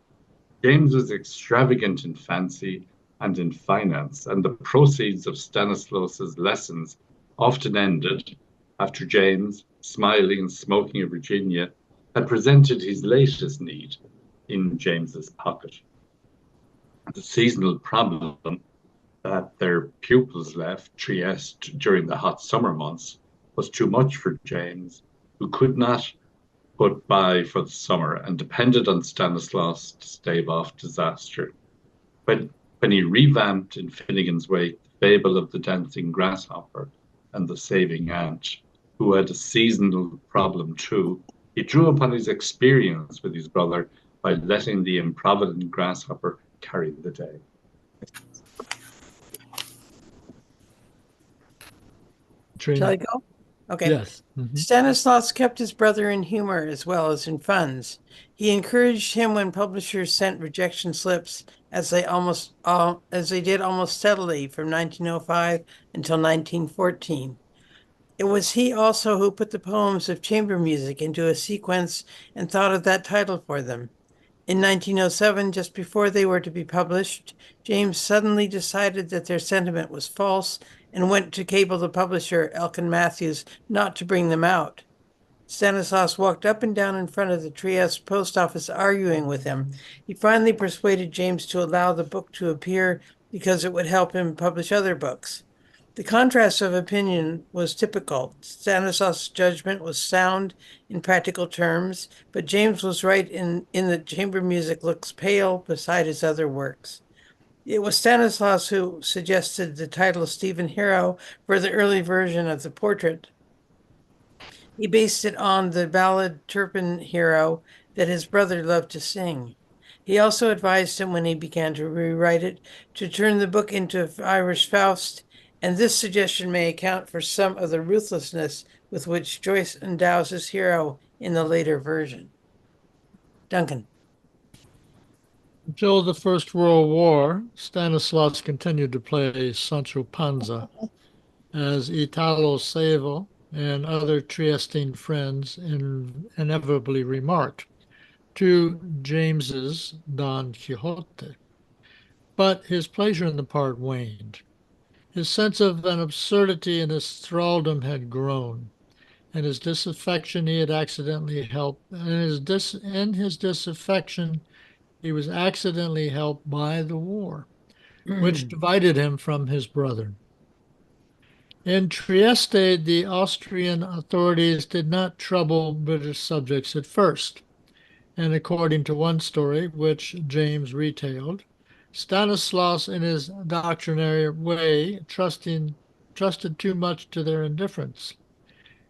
James was extravagant in fancy and in finance, and the proceeds of Stanislaus's lessons often ended after James, smiling and smoking a Virginia, had presented his latest need in James's pocket. The seasonal problem that their pupils left Trieste during the hot summer months was too much for James, who could not put by for the summer and depended on Stanislaus to stave off disaster. When he revamped in Finnegan's Wake the fable of the dancing grasshopper and the saving ant, who had a seasonal problem too, he drew upon his experience with his brother by letting the improvident grasshopper carry the day. Trina. Shall I go? Okay. Yes. Stanislaus kept his brother in humor as well as in funds. He encouraged him when publishers sent rejection slips, as they did almost steadily from 1905 until 1914. It was he also who put the poems of chamber music into a sequence and thought of that title for them. In 1907, just before they were to be published, James suddenly decided that their sentiment was false and went to cable the publisher, Elkin Matthews, not to bring them out. Stanislaus walked up and down in front of the Trieste post office arguing with him. He finally persuaded James to allow the book to appear because it would help him publish other books. The contrast of opinion was typical. Stanislaus' judgment was sound in practical terms, but James was right in that chamber music looks pale beside his other works. It was Stanislaus who suggested the title Stephen Hero for the early version of the portrait. He based it on the ballad Turpin Hero that his brother loved to sing. He also advised him when he began to rewrite it to turn the book into Irish Faust, and this suggestion may account for some of the ruthlessness with which Joyce endows his hero in the later version. Duncan. Until the First World War, Stanislaus continued to play Sancho Panza, as Italo Savo and other Triestine friends inevitably remarked, to James's Don Quixote. But his pleasure in the part waned. His sense of an absurdity in his thraldom had grown, and his disaffection he had accidentally helped. In his disaffection, he was accidentally helped by the war, which divided him from his brother. In Trieste, the Austrian authorities did not trouble British subjects at first, and according to one story, which James retailed, Stanislaus, in his doctrinary way, trusted too much to their indifference.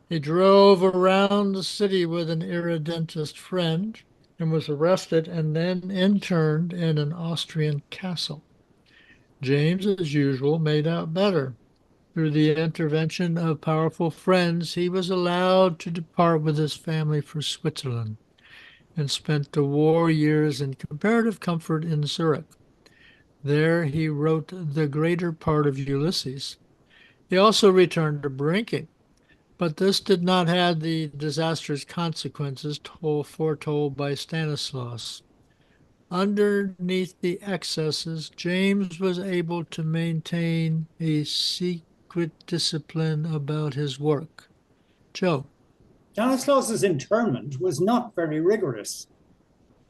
He drove around the city with an irredentist friend and was arrested and then interned in an Austrian castle. James, as usual, made out better. Through the intervention of powerful friends, he was allowed to depart with his family for Switzerland and spent the war years in comparative comfort in Zurich. There he wrote the greater part of Ulysses. He also returned to drinking, but this did not have the disastrous consequences foretold by Stanislaus. Underneath the excesses, James was able to maintain a secret discipline about his work. Joe. Stanislaus's internment was not very rigorous,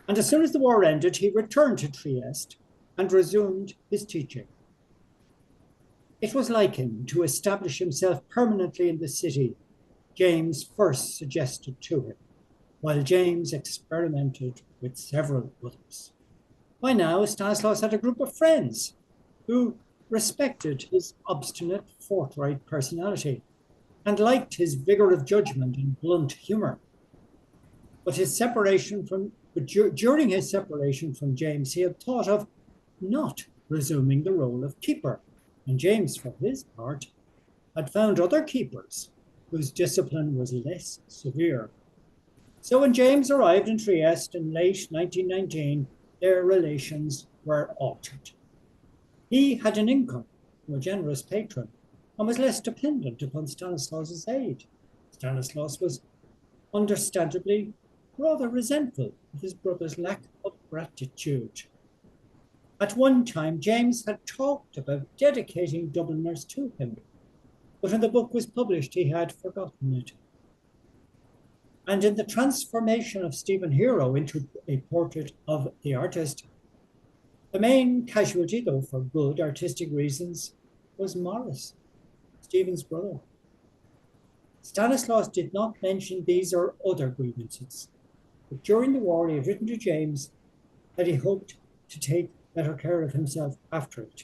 and as soon as the war ended, he returned to Trieste and resumed his teaching. It was like him to establish himself permanently in the city James first suggested to him, while James experimented with several others. By now, Stanislaus had a group of friends who respected his obstinate, forthright personality and liked his vigor of judgment and blunt humor. But during his separation from James, he had thought of not resuming the role of keeper, and James, for his part, had found other keepers whose discipline was less severe. So when James arrived in Trieste in late 1919, their relations were altered. He had an income from a generous patron and was less dependent upon Stanislaus's aid. Stanislaus was understandably rather resentful of his brother's lack of gratitude. At one time, James had talked about dedicating Dubliners to him, but when the book was published, he had forgotten it. And in the transformation of Stephen Hero into a portrait of the artist, the main casualty, though for good artistic reasons, was Morris, Stephen's brother. Stanislaus did not mention these or other grievances, but during the war he had written to James that he hoped to take better care of himself after it.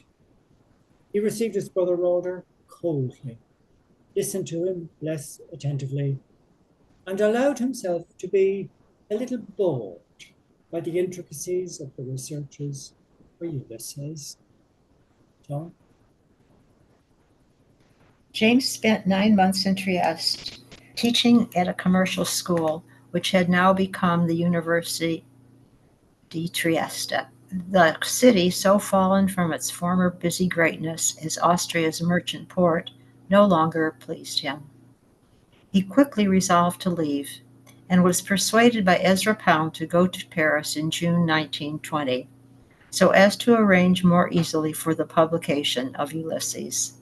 He received his brother rather coldly, listened to him less attentively, and allowed himself to be a little bored by the intricacies of the researches for Ulysses. John? James spent 9 months in Trieste, teaching at a commercial school, which had now become the University di Trieste. The city, so fallen from its former busy greatness as Austria's merchant port, no longer pleased him. He quickly resolved to leave, and was persuaded by Ezra Pound to go to Paris in June 1920, so as to arrange more easily for the publication of Ulysses.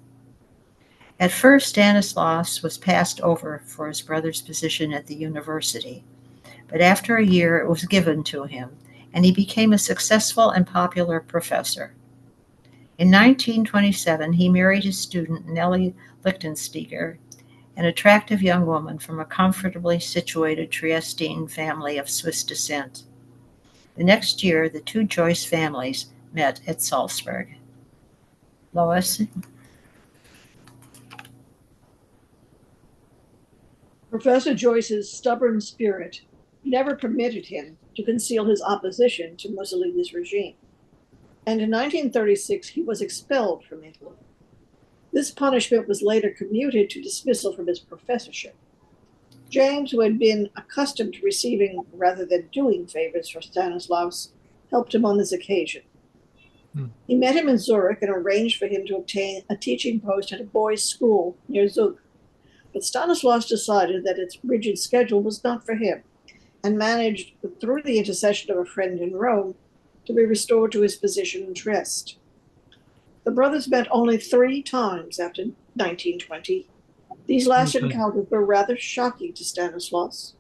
At first, Stanislaus was passed over for his brother's position at the university, but after a year it was given to him, and he became a successful and popular professor. In 1927, he married his student Nellie Lichtensteiger, an attractive young woman from a comfortably situated Triestine family of Swiss descent. The next year, the two Joyce families met at Salzburg. Lois? Professor Joyce's stubborn spirit never permitted him to conceal his opposition to Mussolini's regime, and in 1936 he was expelled from Italy. This punishment was later commuted to dismissal from his professorship. James, who had been accustomed to receiving rather than doing favors for Stanislaus, helped him on this occasion. He met him in Zurich and arranged for him to obtain a teaching post at a boys' school near Zug. But Stanislaus decided that its rigid schedule was not for him, and managed, through the intercession of a friend in Rome, to be restored to his position in Trieste. The brothers met only 3 times after 1920. These last encounters were rather shocking to Stanislaus.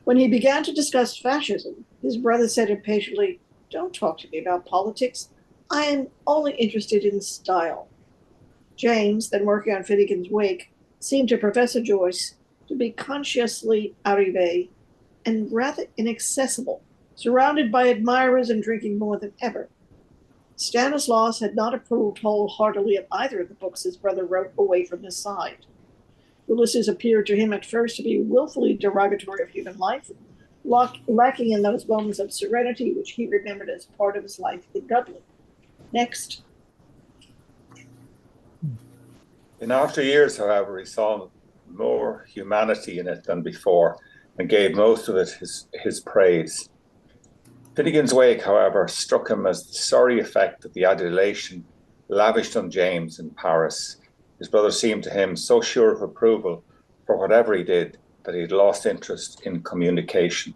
When he began to discuss fascism, his brother said impatiently, "Don't talk to me about politics. I am only interested in style." James, then working on Finnegan's Wake, seemed to Professor Joyce to be consciously arrivé and rather inaccessible, surrounded by admirers and drinking more than ever. Stanislaus had not approved wholeheartedly of either of the books his brother wrote away from his side. Ulysses appeared to him at first to be willfully derogatory of human life, lacking in those moments of serenity which he remembered as part of his life in Dublin. Next. In after years, however, he saw more humanity in it than before and gave most of it his praise. Finnegan's Wake, however, struck him as the sorry effect of the adulation lavished on James in Paris. His brother seemed to him so sure of approval for whatever he did that he had lost interest in communication.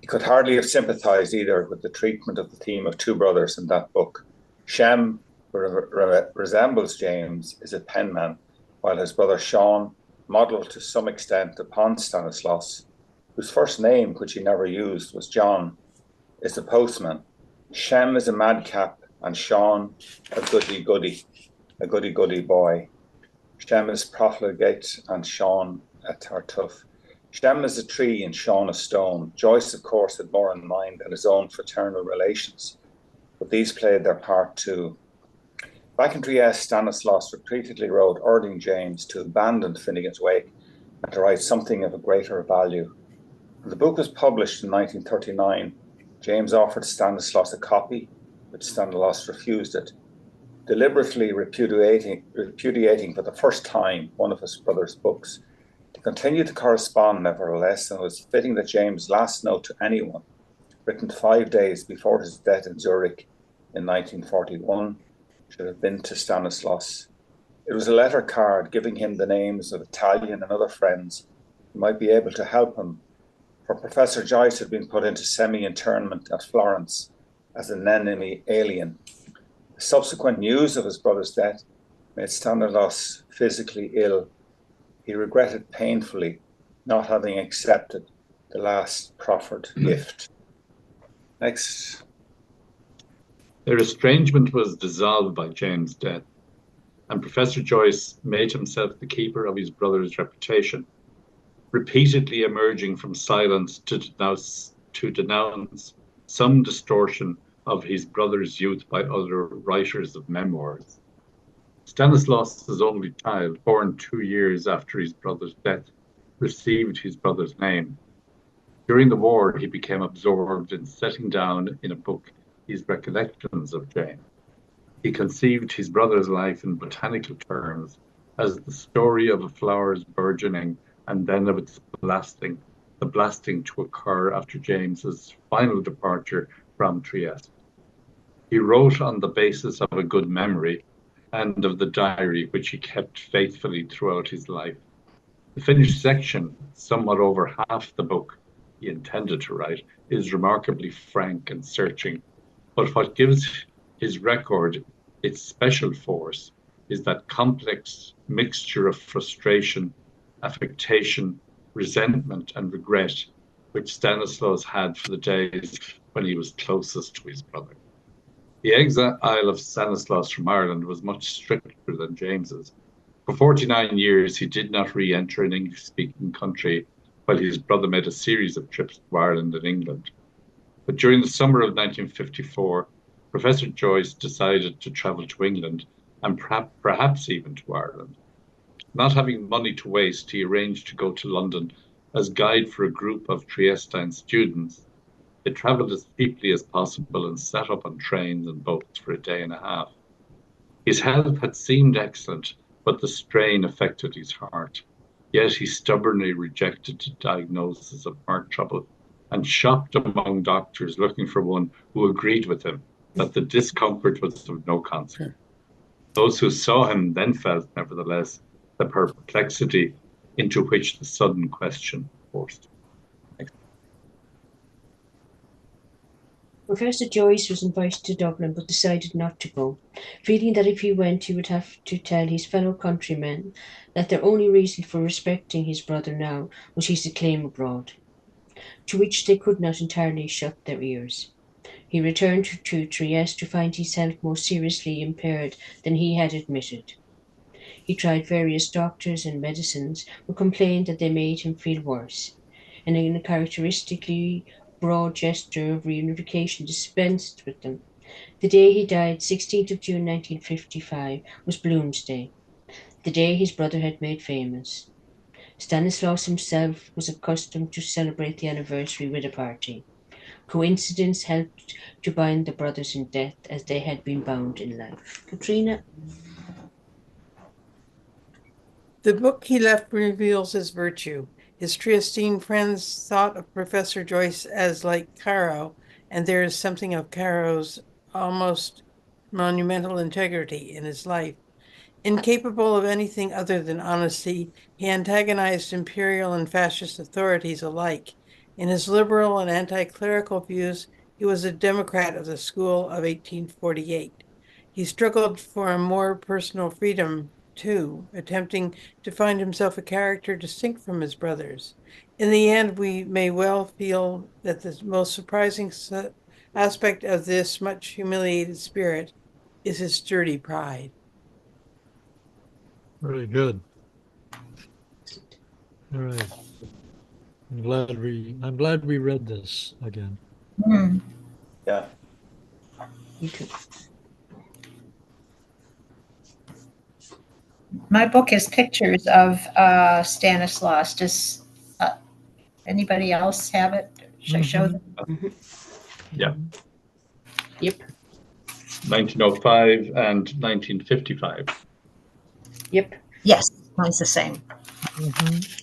He could hardly have sympathized either with the treatment of the theme of 2 brothers in that book. Shem resembles James is a penman, while his brother Sean, modelled to some extent upon Stanislaus, whose first name, which he never used, was John, is a postman. Shem is a madcap, and Sean a goody-goody boy. Shem is profligate, and Sean a tartuffe. Shem is a tree, and Sean a stone. Joyce, of course, had more in mind than his own fraternal relations, but these played their part too. Back in Trieste, Stanislaus repeatedly wrote urging James to abandon Finnegan's Wake and to write something of a greater value. When the book was published in 1939, James offered Stanislaus a copy, but Stanislaus refused it, deliberately repudiating for the first time one of his brother's books. They continued to correspond, nevertheless, and it was fitting that James' last note to anyone, written 5 days before his death in Zurich in 1941, should have been to Stanislaus. It was a letter card giving him the names of Italian and other friends who might be able to help him, for Professor Joyce had been put into semi-internment at Florence as an enemy alien. The subsequent news of his brother's death made Stanislaus physically ill. He regretted painfully not having accepted the last proffered gift. Next. Their estrangement was dissolved by James' death, and Professor Joyce made himself the keeper of his brother's reputation, repeatedly emerging from silence to denounce some distortion of his brother's youth by other writers of memoirs. Stanislaus' only child, born 2 years after his brother's death, received his brother's name. During the war, he became absorbed in setting down in a book his recollections of James. He conceived his brother's life in botanical terms as the story of a flower's burgeoning and then of its blasting, the blasting to occur after James's final departure from Trieste. He wrote on the basis of a good memory and of the diary which he kept faithfully throughout his life. The finished section, somewhat over half the book he intended to write, is remarkably frank and searching. But what gives his record its special force is that complex mixture of frustration, affectation, resentment, and regret which Stanislaus had for the days when he was closest to his brother. The exile of Stanislaus from Ireland was much stricter than James's. For 49 years, he did not re-enter an English-speaking country while his brother made a series of trips to Ireland and England. But during the summer of 1954, Professor Joyce decided to travel to England and perhaps even to Ireland. Not having money to waste, he arranged to go to London as guide for a group of Triestine students. They traveled as cheaply as possible and sat up on trains and boats for a day and a half. His health had seemed excellent, but the strain affected his heart. Yet he stubbornly rejected the diagnosis of heart trouble and shopped among doctors looking for one who agreed with him that the discomfort was of no consequence. Those who saw him then felt, nevertheless, the perplexity into which the sudden question forced him. Professor Joyce was invited to Dublin but decided not to go, feeling that if he went he would have to tell his fellow countrymen that their only reason for respecting his brother now was his acclaim abroad, to which they could not entirely shut their ears. He returned to Trieste to find his health more seriously impaired than he had admitted. He tried various doctors and medicines, who complained that they made him feel worse, and in a characteristically broad gesture of reunification dispensed with them. The day he died, 16th of June 1955, was Bloomsday, the day his brother had made famous. Stanislaus himself was accustomed to celebrate the anniversary with a party. Coincidence helped to bind the brothers in death as they had been bound in life. Katrina? The book he left reveals his virtue. His Triestine friends thought of Professor Joyce as like Caro, and there is something of Caro's almost monumental integrity in his life. Incapable of anything other than honesty, he antagonized imperial and fascist authorities alike. In his liberal and anti-clerical views, he was a Democrat of the school of 1848. He struggled for a more personal freedom, too, attempting to find himself a character distinct from his brothers. In the end, we may well feel that the most surprising aspect of this much humiliated spirit is his sturdy pride. Very good. All right. I'm glad we read this again. Mm. Yeah. You too. My book has pictures of Stanislaus. Does anybody else have it? Should I show them? Yeah. Yep. 1905 and 1955. Yep. Yes, mine's the same. Mhm.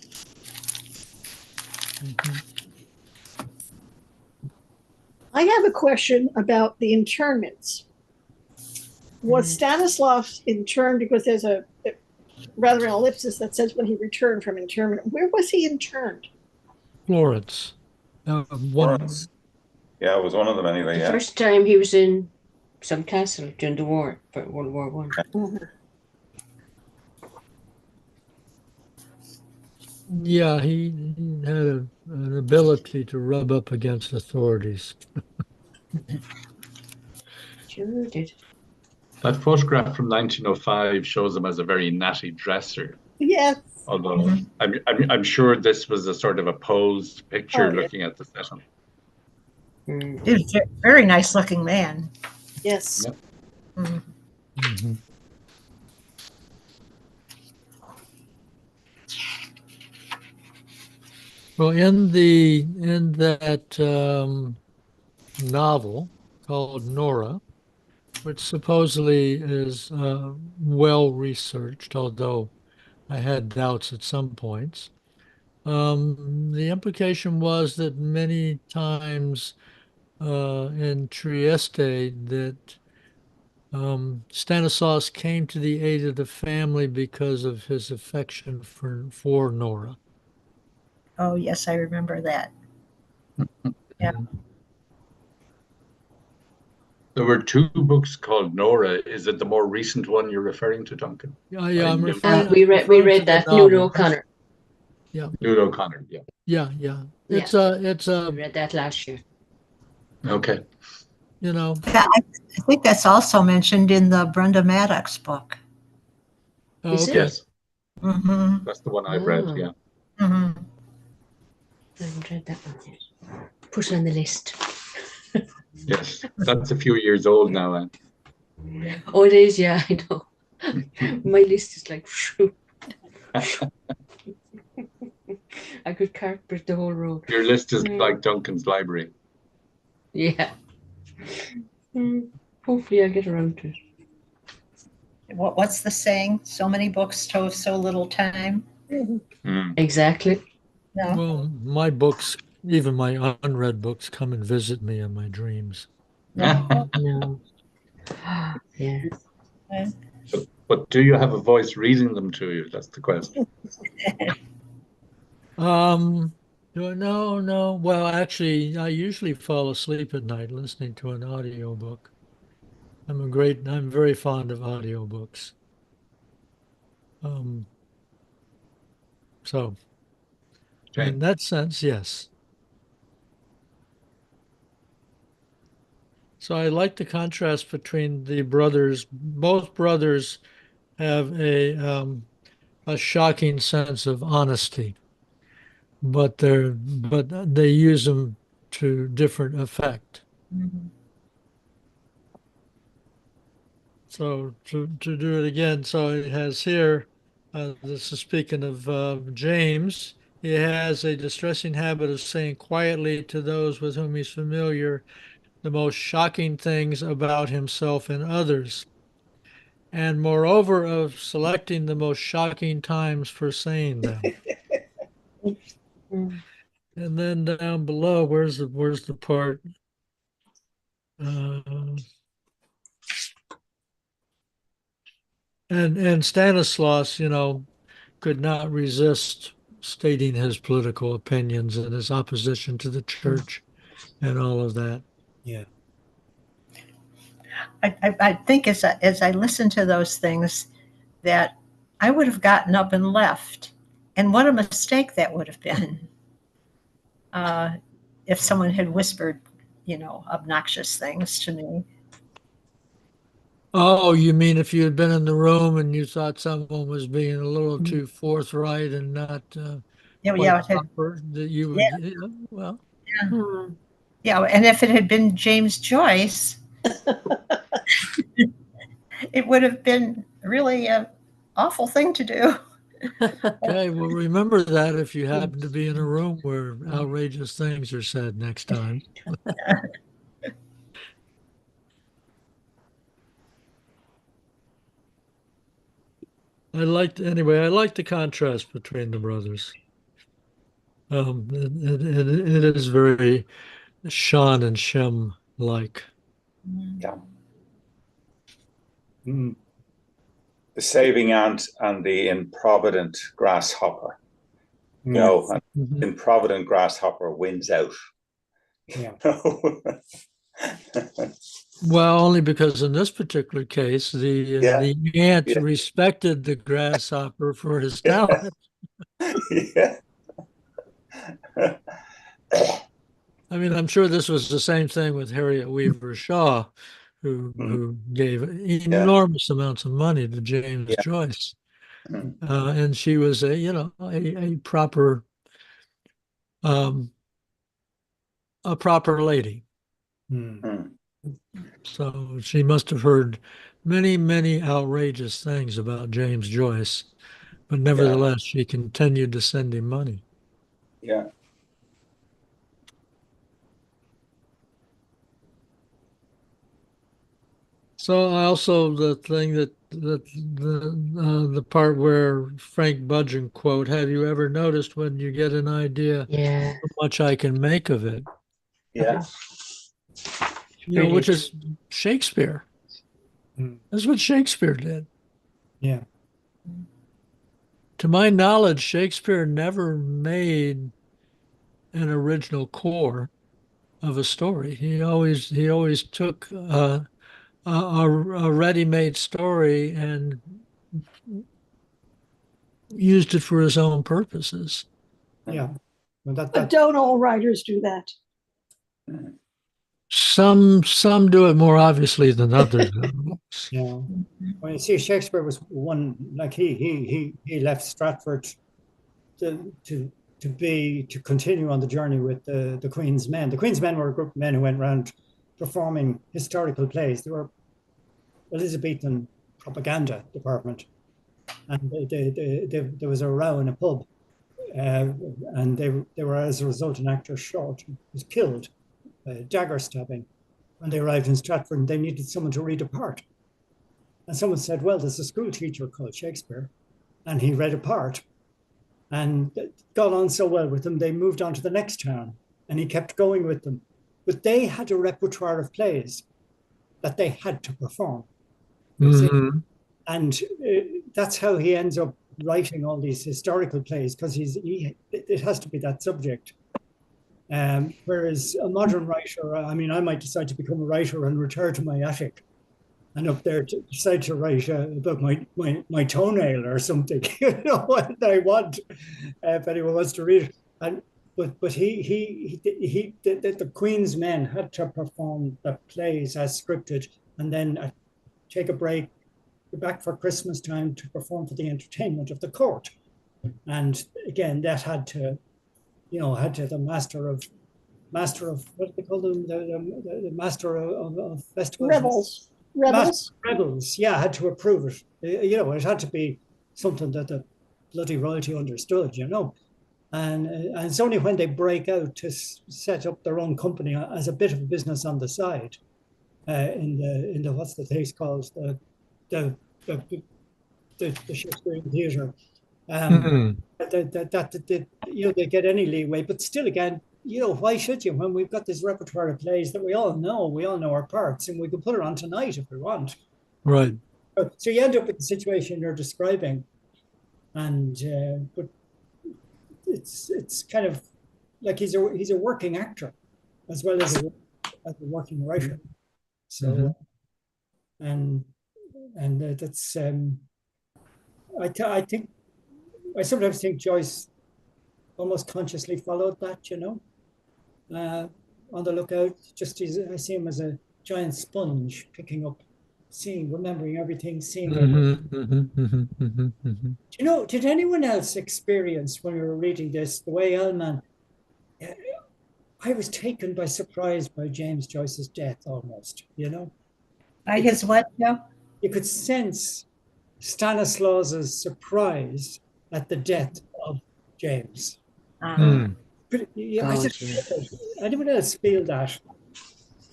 I have a question about the internments. Was Stanislaus interned, because there's a rather an ellipsis that says when he returned from internment. Where was he interned? Florence. Florence. Yeah, it was one of them anyway. The Yeah. first time he was in some castle during the war, for World War One. Yeah, he had an ability to rub up against authorities. Sure did. That photograph from 1905 shows him as a very natty dresser. Yes. Although I'm sure this was a sort of a posed picture looking at the setting. He was a very nice looking man. Yes. Yep. Mm. Mhm. Well, in that novel called Nora, which supposedly is well researched, although I had doubts at some points. The implication was that many times in Trieste that Stanislaus came to the aid of the family because of his affection for Nora. Oh, yes, I remember that. Yeah. There were two books called Nora. Is it the more recent one you're referring to, Duncan? Yeah, I'm knew- referring. We referring to read the that, novel. Nuno O'Connor. Yeah, Nuno O'Connor, yeah. yeah. It's a We read that last year. Okay. you know, Yeah, I think that's also mentioned in the Brenda Maddox book. Is it? okay. Yes, Mm-hmm. that's the one I've read, Oh. yeah. Mm-hmm. I haven't read that one yet. Put it on the list. Yes, that's a few years old now. Oh, it is, yeah, I know. My list is like, phew. I could carpet the whole road. Your list is like Duncan's library. Yeah. Hopefully I'll get around to it. What's the saying? So many books to so little time. Mm. Exactly. No. Well, my books, even my unread books, come and visit me in my dreams. No. No. Yeah. But do you have a voice reading them to you? That's the question. No. Well, actually, I usually fall asleep at night listening to an audiobook. I'm very fond of audiobooks. So Okay. in that sense, yes. So I like the contrast between the brothers. Both brothers have a shocking sense of honesty, but they use them to different effect. Mhm. So to do it again, so it has here, this is speaking of James, he has a distressing habit of saying quietly to those with whom he's familiar the most shocking things about himself and others, and moreover of selecting the most shocking times for saying them. And then down below, where's the part? And Stanislaus, could not resist stating his political opinions and his opposition to the church and all of that. Yeah. I think as I listen to those things that I would have gotten up and left. And what a mistake that would have been if someone had whispered, obnoxious things to me. Oh, you mean if you had been in the room and you thought someone was being a little too forthright and not quite proper, that you would, well. Yeah, and if it had been James Joyce, it would have been really an awful thing to do. Okay, well, remember that if you happen to be in a room where outrageous things are said next time. I like the contrast between the brothers. It is very Sean and Shem like. Yeah. The saving ant and the improvident grasshopper. You know, an improvident grasshopper wins out. Yeah. Well, only because in this particular case, the ant respected the grasshopper for his talent. Yeah. I mean, I'm sure this was the same thing with Harriet Weaver Shaw, who gave enormous amounts of money to James Joyce, and she was a proper lady. So she must have heard many, many outrageous things about James Joyce, but nevertheless, she continued to send him money. Yeah. So also the thing that the part where Frank Budgeon quote, "Have you ever noticed when you get an idea Yeah. how much I can make of it?" Yeah. Which is Shakespeare. Mm. That's what Shakespeare did. Yeah. To my knowledge, Shakespeare never made an original core of a story. He always took a ready-made story and used it for his own purposes. Yeah. Well, But don't all writers do that? Some do it more obviously than others. Yeah. Well, you see, Shakespeare was one, like he left Stratford to continue on the journey with the Queen's Men. The Queen's Men were a group of men who went around performing historical plays. They were Elizabethan propaganda department, and there was a row in a pub, and they were as a result an actor short who was killed by a dagger stabbing when they arrived in Stratford, and they needed someone to read a part. And someone said, "Well, there's a school teacher called Shakespeare," and he read a part. And it got on so well with them, they moved on to the next town, and he kept going with them. But they had a repertoire of plays that they had to perform. Mm-hmm. And that's how he ends up writing all these historical plays, because it has to be that subject. Whereas a modern writer, I mean, I might decide to become a writer and retire to my attic and up there to decide to write about my toenail or something, you know, what I want, if anyone wants to read it. And but the Queen's Men had to perform the plays as scripted, and then take a break, go back for Christmas time to perform for the entertainment of the court. And again, that had to the master of what do they call them, the master of festivals. Rebels, yeah, had to approve it. It had to be something that the bloody royalty understood, And it's only when they break out to set up their own company as a bit of a business on the side, in the what's the place called, the Shakespearean theatre, that they get any leeway. But still, again, why should you, when we've got this repertoire of plays that we all know our parts, and we can put it on tonight if we want. Right. So you end up with the situation you're describing, and but it's kind of like he's a working actor as well as a working writer. So and that's I sometimes think Joyce almost consciously followed that, on the lookout. Just I see him as a giant sponge, picking up, seeing, remembering everything, seeing everything. Did anyone else experience, when we were reading this, the way Ellmann, I was taken by surprise by James Joyce's death almost, By his what, Joe? You could sense Stanislaus's surprise at the death of James. But anyone else feel that?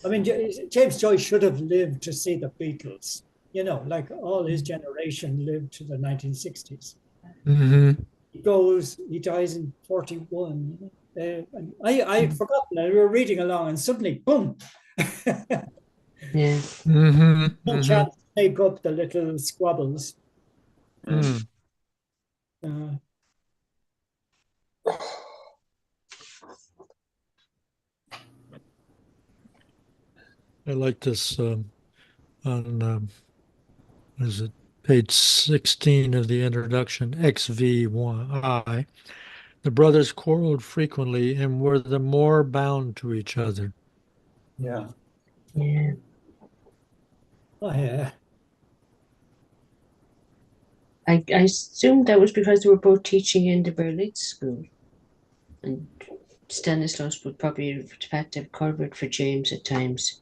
I mean, James Joyce should have lived to see the Beatles, like all his generation lived to the 1960s. He dies in 41. And I had forgotten, and we were reading along, and suddenly, boom. Yeah. No chance to make up the little squabbles. I like this on is it page 16 of the introduction, XV1I. The brothers quarreled frequently and were the more bound to each other. Yeah. Yeah. Oh, yeah. I assume that was because they were both teaching in the Berlitz school. And Stanislaus would probably have had to cover it for James at times.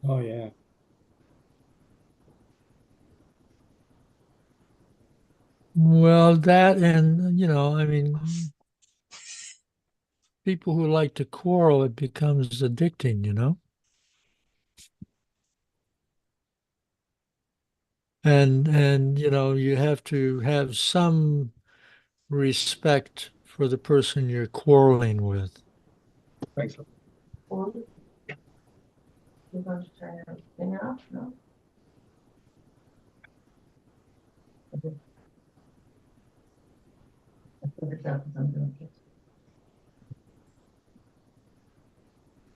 Oh, yeah. Well, that, and, I mean, people who like to quarrel, it becomes addicting, And you have to have some respect for the person you're quarreling with. Thanks. You're going to turn everything off, no?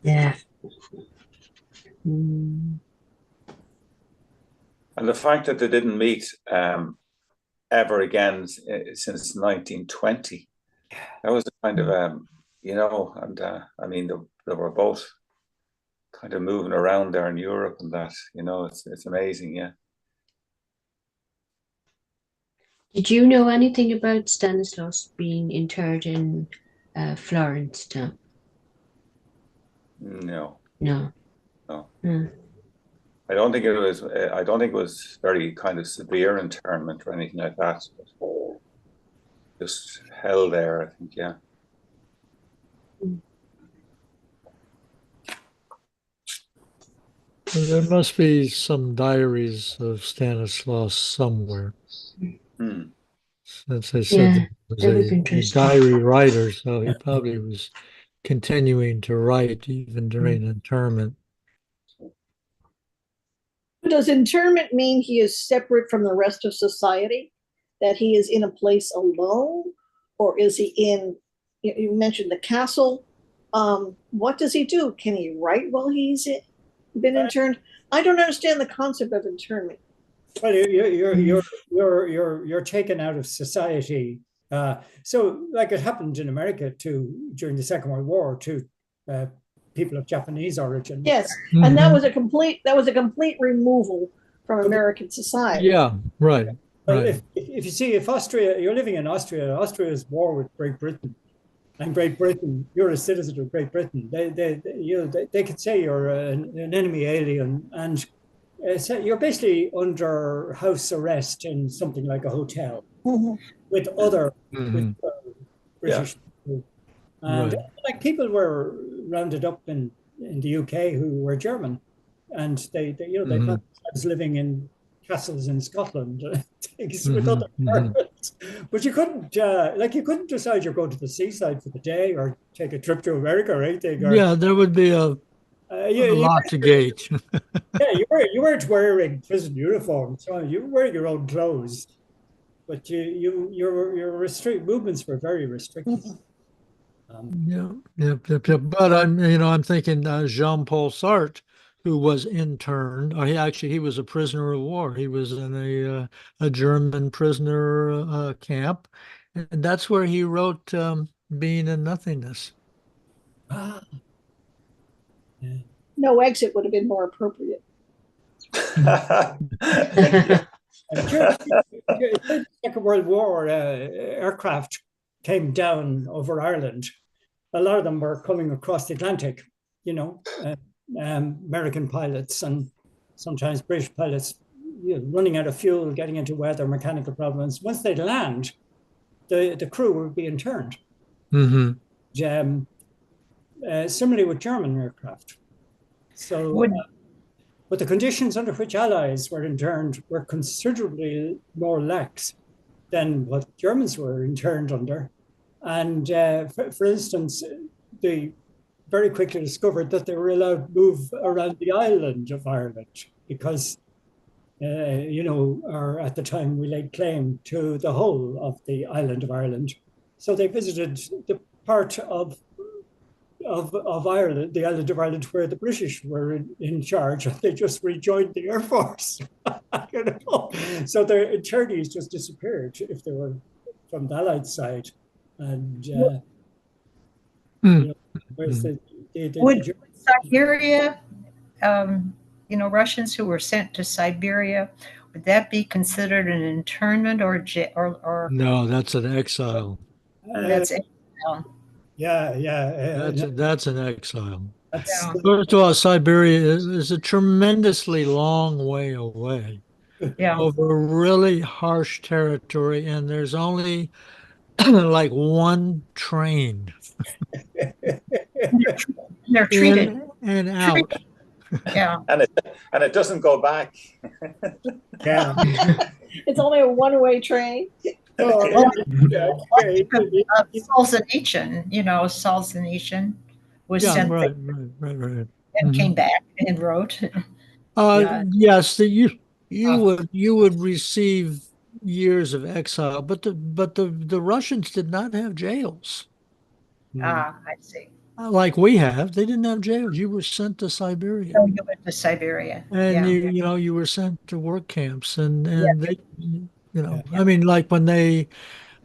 Yeah. And the fact that they didn't meet ever again since 1920, that was a kind of, and I mean, they were both kind of moving around there in Europe and that, it's amazing, yeah. Did you know anything about Stanislaus being interred in Florence, Tom? No. No. No. Mm. I don't think it was very kind of severe internment or anything like that. Just held there, I think, yeah. There must be some diaries of Stanislaus somewhere. Since they said Yeah, that that would he be was a interesting. diary writer, so he probably was continuing to write even during internment. Does internment mean he is separate from the rest of society? That he is in a place alone? Or is he in, you mentioned the castle. What does he do? Can he write while he's been interned? I don't understand the concept of internment. Well, you're taken out of society. So, like it happened in America during the Second World War to people of Japanese origin. Yes, and that was a complete removal from American society. Yeah, right. Well, right. if you see, if you're living in Austria's war with Great Britain, and Great Britain, you're a citizen of Great Britain. They could say you're an enemy alien, and so you're basically under house arrest in something like a hotel with other British people. And like people were rounded up in the UK who were German, and they found themselves living in castles in Scotland, things with other parents. But you couldn't decide you're going to the seaside for the day or take a trip to America or anything. Yeah, there would be a lot to gauge. Yeah, you weren't wearing prison uniforms, so you were wearing your own clothes, but your movements were very restricted. But I'm thinking Jean-Paul Sartre, who was interned. He was a prisoner of war. He was in a German prisoner camp, and that's where he wrote "Being in Nothingness." No Exit would have been more appropriate. During the Second World War, aircraft came down over Ireland. A lot of them were coming across the Atlantic, American pilots and sometimes British pilots, running out of fuel, getting into weather, mechanical problems. Once they'd land, the crew would be interned. Similarly with German aircraft. So, but the conditions under which Allies were interned were considerably more lax than what Germans were interned under. And for instance, they very quickly discovered that they were allowed to move around the island of Ireland because, at the time we laid claim to the whole of the island of Ireland. So they visited the part of Ireland, the island of Ireland, where the British were in charge. They just rejoined the Air Force. So their internees just disappeared if they were from the Allied side. And would Siberia, Russians who were sent to Siberia, would that be considered an internment or No, that's an exile. That's exile. That's an exile. First of all, Siberia is a tremendously long way away, over really harsh territory, and there's only like one train. They're treated in and out. Yeah. And it doesn't go back. Yeah. It's only a one-way train. Oh, Yeah. Solzhenitsyn, Solzhenitsyn was Yeah, sent there right. and Mhm. came back and wrote. Yeah. Yes, you would receive years of exile, but the Russians did not have jails I see. like we have. They didn't have jails. You were sent to Siberia, So you went to Siberia. and Yeah. you were sent to work camps, and Yeah. they, I mean, like when they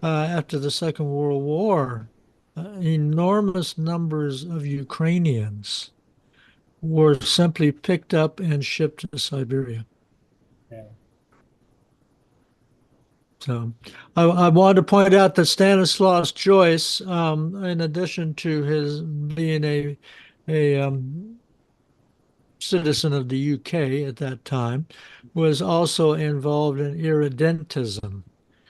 after the Second World War, enormous numbers of Ukrainians were simply picked up and shipped to Siberia. Yeah. So I wanted to point out that Stanislaus Joyce, in addition to his being a citizen of the UK at that time, was also involved in irredentism.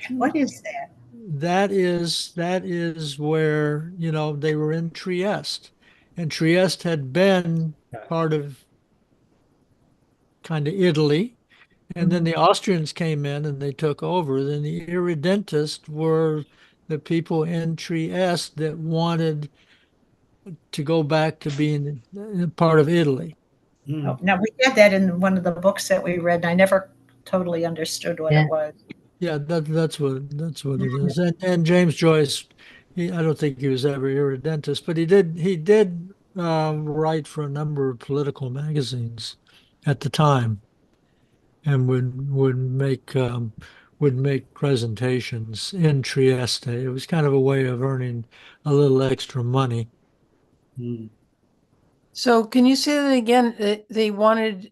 What is that? That is where, they were in Trieste, and Trieste had been part of kind of Italy. And then the Austrians came in and they took over. Then the irredentists were the people in Trieste that wanted to go back to being part of Italy. Oh, now we had that in one of the books that we read, and I never totally understood what it was. Yeah, that's what it is. And James Joyce, I don't think he was ever irredentist, but he did write for a number of political magazines at the time, and would make presentations in Trieste. It was kind of a way of earning a little extra money. So can you say that again? They wanted,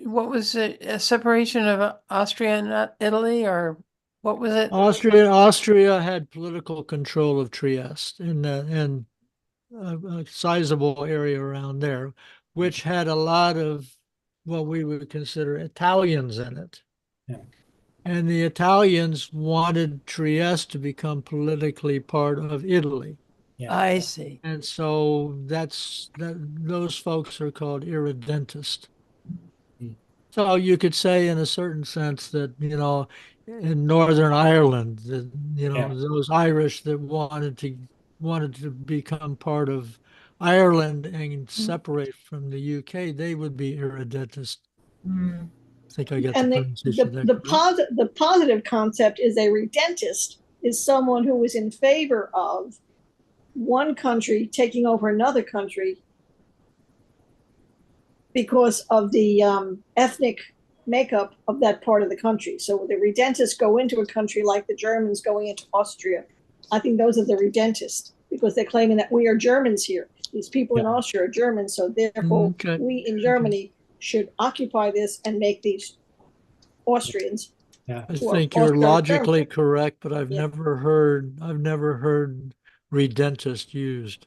what was it, a separation of Austria and Italy, or what was it? Austria had political control of Trieste and a sizable area around there, which had a lot of what we would consider Italians in it. Yeah. And the Italians wanted Trieste to become politically part of Italy. Yeah. I see. And so those folks are called irredentist. So you could say in a certain sense that, in Northern Ireland, that, those Irish that wanted to become part of Ireland and separate from the UK, they would be irredentist. Mm. I think I got And the the pronunciation there. the positive concept is a redentist is someone who was in favor of one country taking over another country because of the ethnic makeup of that part of the country. So the redentists go into a country like the Germans going into Austria. I think those are the redentists because they're claiming that we are Germans here. These people in Austria are Germans, so therefore we in Germany should occupy this and make these Austrians. Yeah. I think you're logically correct, but I've never heard redentist used.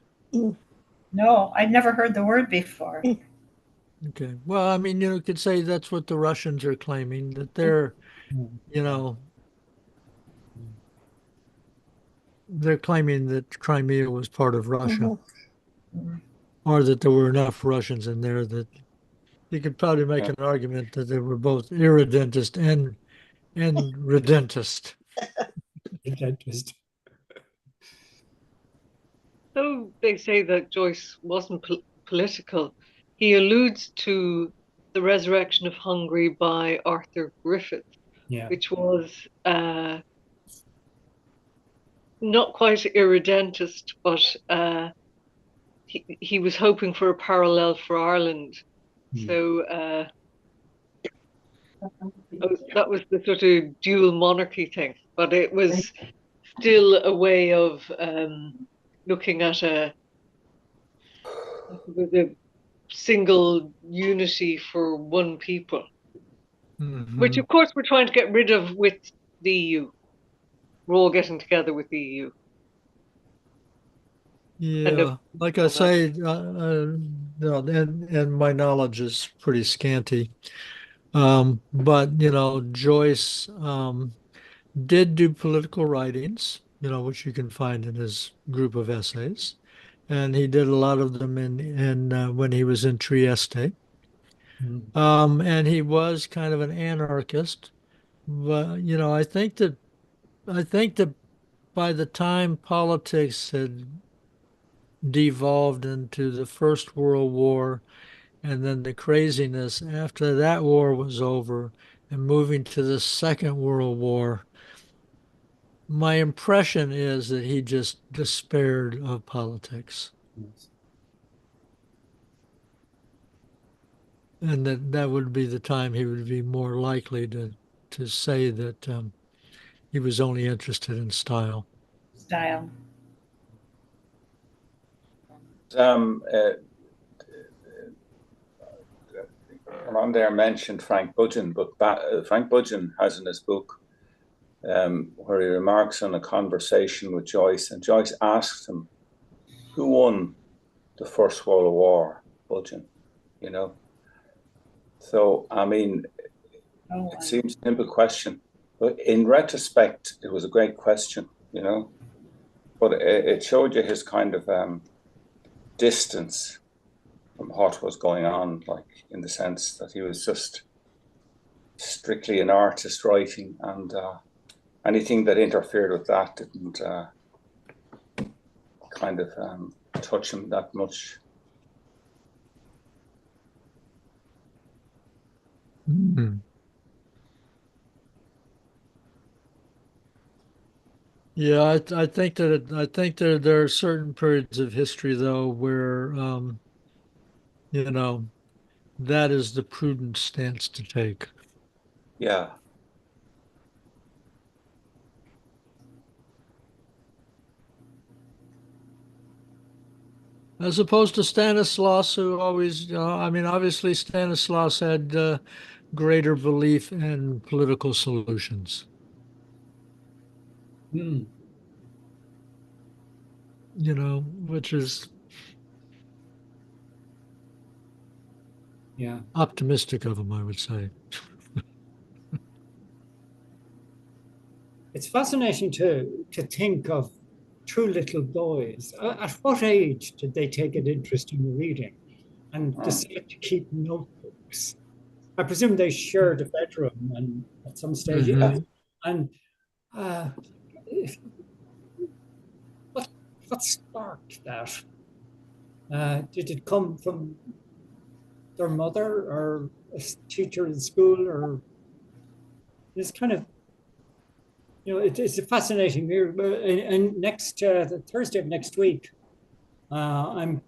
No, I'd never heard the word before. Okay. Well, I mean, you could say that's what the Russians are claiming, that they're claiming that Crimea was part of Russia, or that there were enough Russians in there that you could probably make an argument that they were both irredentist and redentist. Redentist. Though they say that Joyce wasn't political, he alludes to the resurrection of Hungary by Arthur Griffith, which was not quite irredentist, but he was hoping for a parallel for Ireland. So that was the sort of dual monarchy thing, but it was still a way of looking at a single unity for one people, which of course we're trying to get rid of with the EU. We're all getting together with the EU. Yeah, like I say, and my knowledge is pretty scanty. But Joyce did do political writings, which you can find in his group of essays. and he did a lot of them in when he was in Trieste. And he was kind of an anarchist. But I think that by the time politics had devolved into the First World War and then the craziness after that war was over and moving to the Second World War, my impression is that he just despaired of politics. Yes. And that would be the time he would be more likely to say that he was only interested in style. Style. On there mentioned Frank Budgeon, but Frank Budgeon has in his book where he remarks on a conversation with Joyce, and Joyce asked him, who won the First World War, Budgeon, you know? So, I mean, it seems a simple question, but in retrospect, it was a great question, you know? But it showed you his kind of distance from what was going on, like in the sense that he was just strictly an artist writing, and anything that interfered with that didn't kind of touch him that much. Mm-hmm. Yeah, I think that there are certain periods of history though where that is the prudent stance to take. Yeah. As opposed to Stanislaus, who always, obviously Stanislaus had greater belief in political solutions. Which is optimistic of him, I would say. It's fascinating to think of two little boys. At what age did they take an interest in reading and decide to keep notebooks? I presume they shared a bedroom and at some stage. Mm-hmm. And what sparked that? Did it come from their mother or a teacher in school, or this kind of, it's a fascinating mirror. And next the Thursday of next week, I'm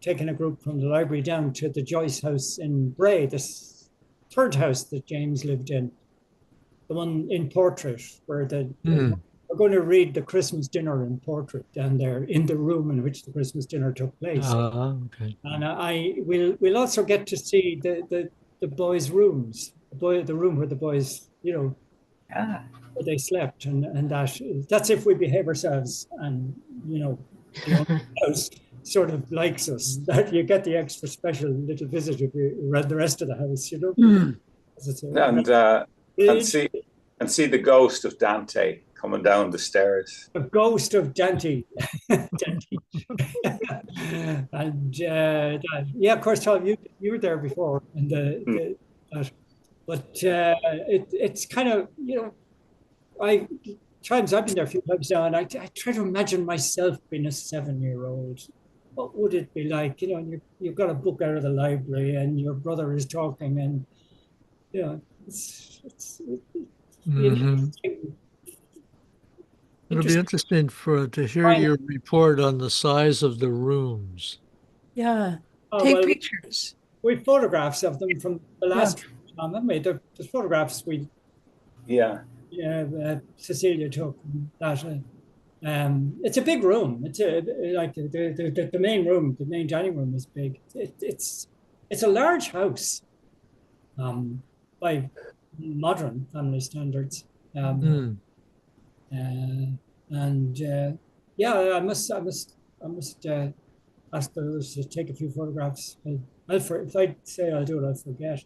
taking a group from the library down to the Joyce house in Bray, this third house that James lived in, the one in Portrait, where we're going to read the Christmas dinner in Portrait down there in the room in which the Christmas dinner took place. Okay. And we'll also get to see the boys' rooms, the room where the boys, where they slept, and that's if we behave ourselves, and the house sort of likes us, that you get the extra special little visit if you read the rest of the house, and see the ghost of Dante coming down the stairs. The ghost of Dante. And of course, Tom, you were there before, and it's kind of, I've been there a few times now, and I try to imagine myself being a 7-year-old. What would it be like? And you've got a book out of the library, and your brother is talking, and it's It'll be interesting to hear your report on the size of the rooms. Yeah, take pictures. We have photographs of them from the last trip, haven't we? The photographs Cecilia took. It's a big room. It's like the main room, the main dining room is big. It's a large house, by modern family standards. I must ask those to take a few photographs. If I say I'll do it, I'll forget.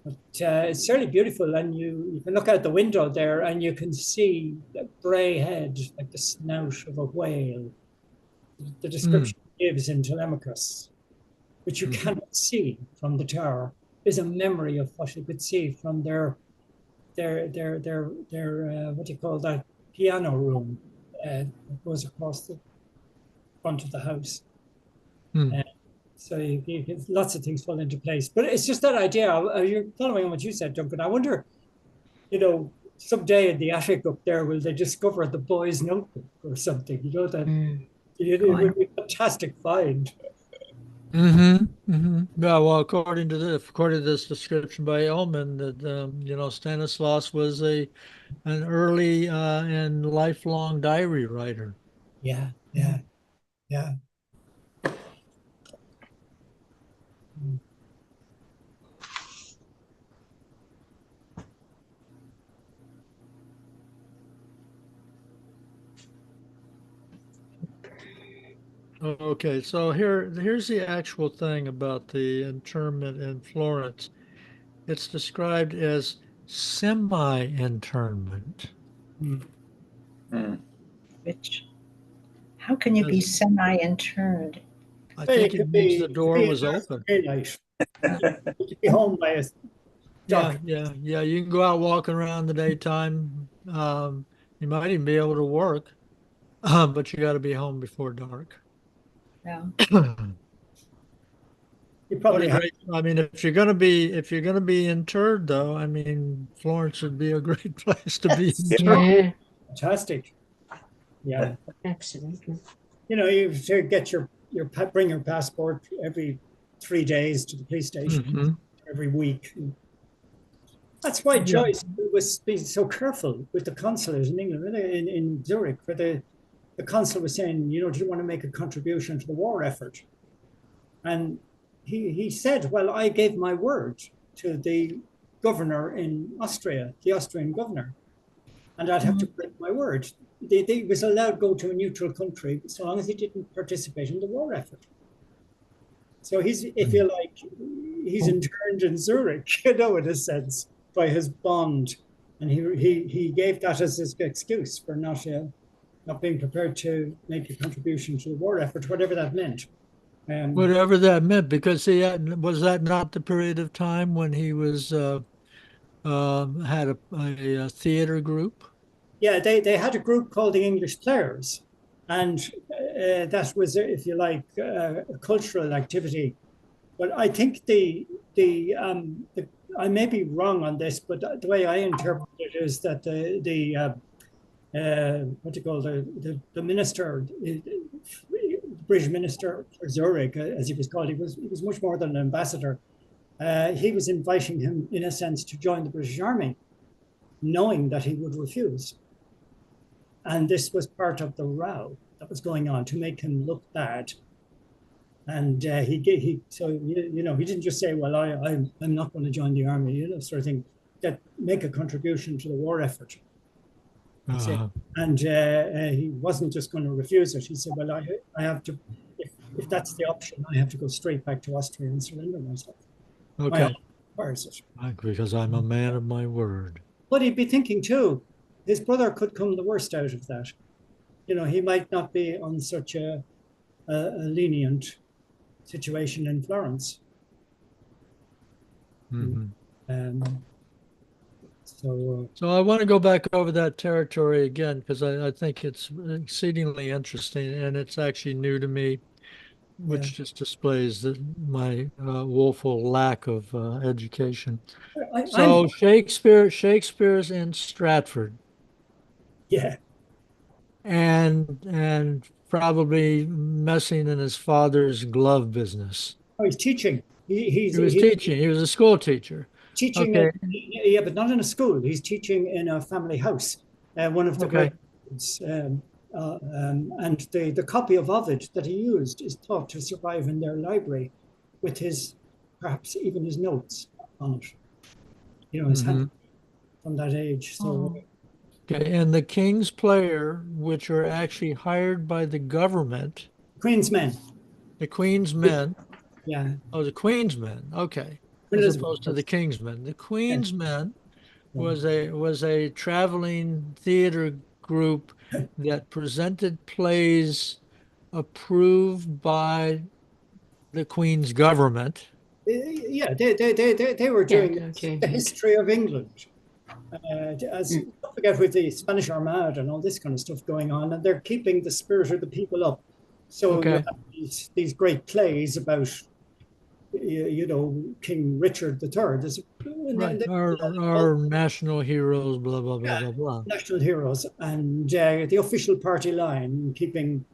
But it's certainly beautiful, and you can look out the window there, and you can see the Bray Head, like the snout of a whale, the description he gives in Telemachus, which you cannot see from the tower, is a memory of what you could see from their what do you call that, piano room that goes across the front of the house. So you lots of things fall into place. But it's just that idea. You're following on what you said, Duncan. I wonder, someday in the attic up there, will they discover the boy's notebook or something? It would be a fantastic find. Yeah, well, according to this description by Ellmann, that Stanislaus was an early and lifelong diary writer. Yeah. Okay, so here's the actual thing about the internment in Florence. It's described as semi-internment. Which, how can you be semi-interned? I think it means the door was open. Daylight. Be home by dark. Yeah. You can go out walking around the daytime. You might even be able to work, but you got to be home before dark. Yeah. You probably have. I mean, if you're gonna be interred, though, I mean, Florence would be a great place to be interred. Yeah, Fantastic. Yeah. absolutely. You to get bring your passport every 3 days to the police station, every week. That's why Joyce was being so careful with the consulate in England, in Zurich, where the consul was saying, do you want to make a contribution to the war effort? And he said, well, I gave my word to the governor in Austria, the Austrian governor, and I'd have to break my word. They was allowed to go to a neutral country so long as he didn't participate in the war effort. So he's, if you like, he's interned in Zurich, in a sense, by his bond, and he gave that as his excuse for not being prepared to make a contribution to the war effort, whatever that meant. Whatever that meant, because was that not the period of time when he was had a theater group? Yeah, they had a group called the English Players, and that was, if you like, a cultural activity. But I think I may be wrong on this, but the way I interpret it is that the minister, the British minister for Zurich, as he was called, he was much more than an ambassador. He was inviting him, in a sense, to join the British Army, knowing that he would refuse. And this was part of the row that was going on to make him look bad. And he didn't just say, well, I'm not going to join the army, sort of thing, that make a contribution to the war effort. And he wasn't just going to refuse it. He said, well, I have to, if that's the option, I have to go straight back to Austria and surrender myself. Okay. Requires it. Because I'm a man of my word. But he'd be thinking too, his brother could come the worst out of that. He might not be on such a lenient situation in Florence. So I want to go back over that territory again, because I think it's exceedingly interesting, and it's actually new to me, which just displays my woeful lack of education. So Shakespeare's in Stratford. Yeah. And probably messing in his father's glove business. Oh, he's teaching. He was teaching. He was a school teacher. Teaching, but not in a school. He's teaching in a family house. One of the great, and the copy of Ovid that he used is thought to survive in their library, with perhaps even his notes on it. His hand from that age. So. Okay, and the King's Player, which are actually hired by the government. Queen's Men. The Queen's Men. Yeah. Oh, the Queen's Men. Okay. As opposed to the King's Men. The Queen's Men was a traveling theater group that presented plays approved by the Queen's government. Yeah, they were doing the history of England. Don't forget with the Spanish Armada and all this kind of stuff going on, and they're keeping the spirit of the people up. So you have these great plays about, King Richard III. Right. Our national heroes, blah, blah, blah, blah, blah. National heroes, and the official party line, keeping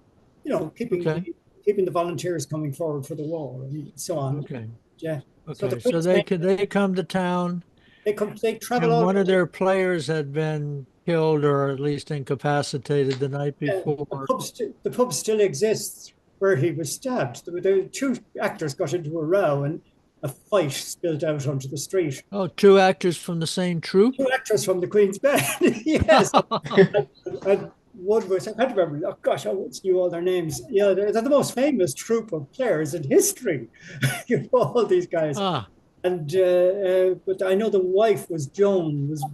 the volunteers coming forward for the war and so on. Okay. Yeah. Okay. So they come to town. They travel. And one of their players had been killed or at least incapacitated the night before. The pub still exists where he was stabbed. The two actors got into a row and a fight spilled out onto the street. Oh, two actors from the same troupe? Two actors from the Queen's Band, yes. and one was, I can't remember, oh gosh, I once knew all their names. Yeah, they're the most famous troupe of players in history. All these guys. And but I know the wife was Joan, was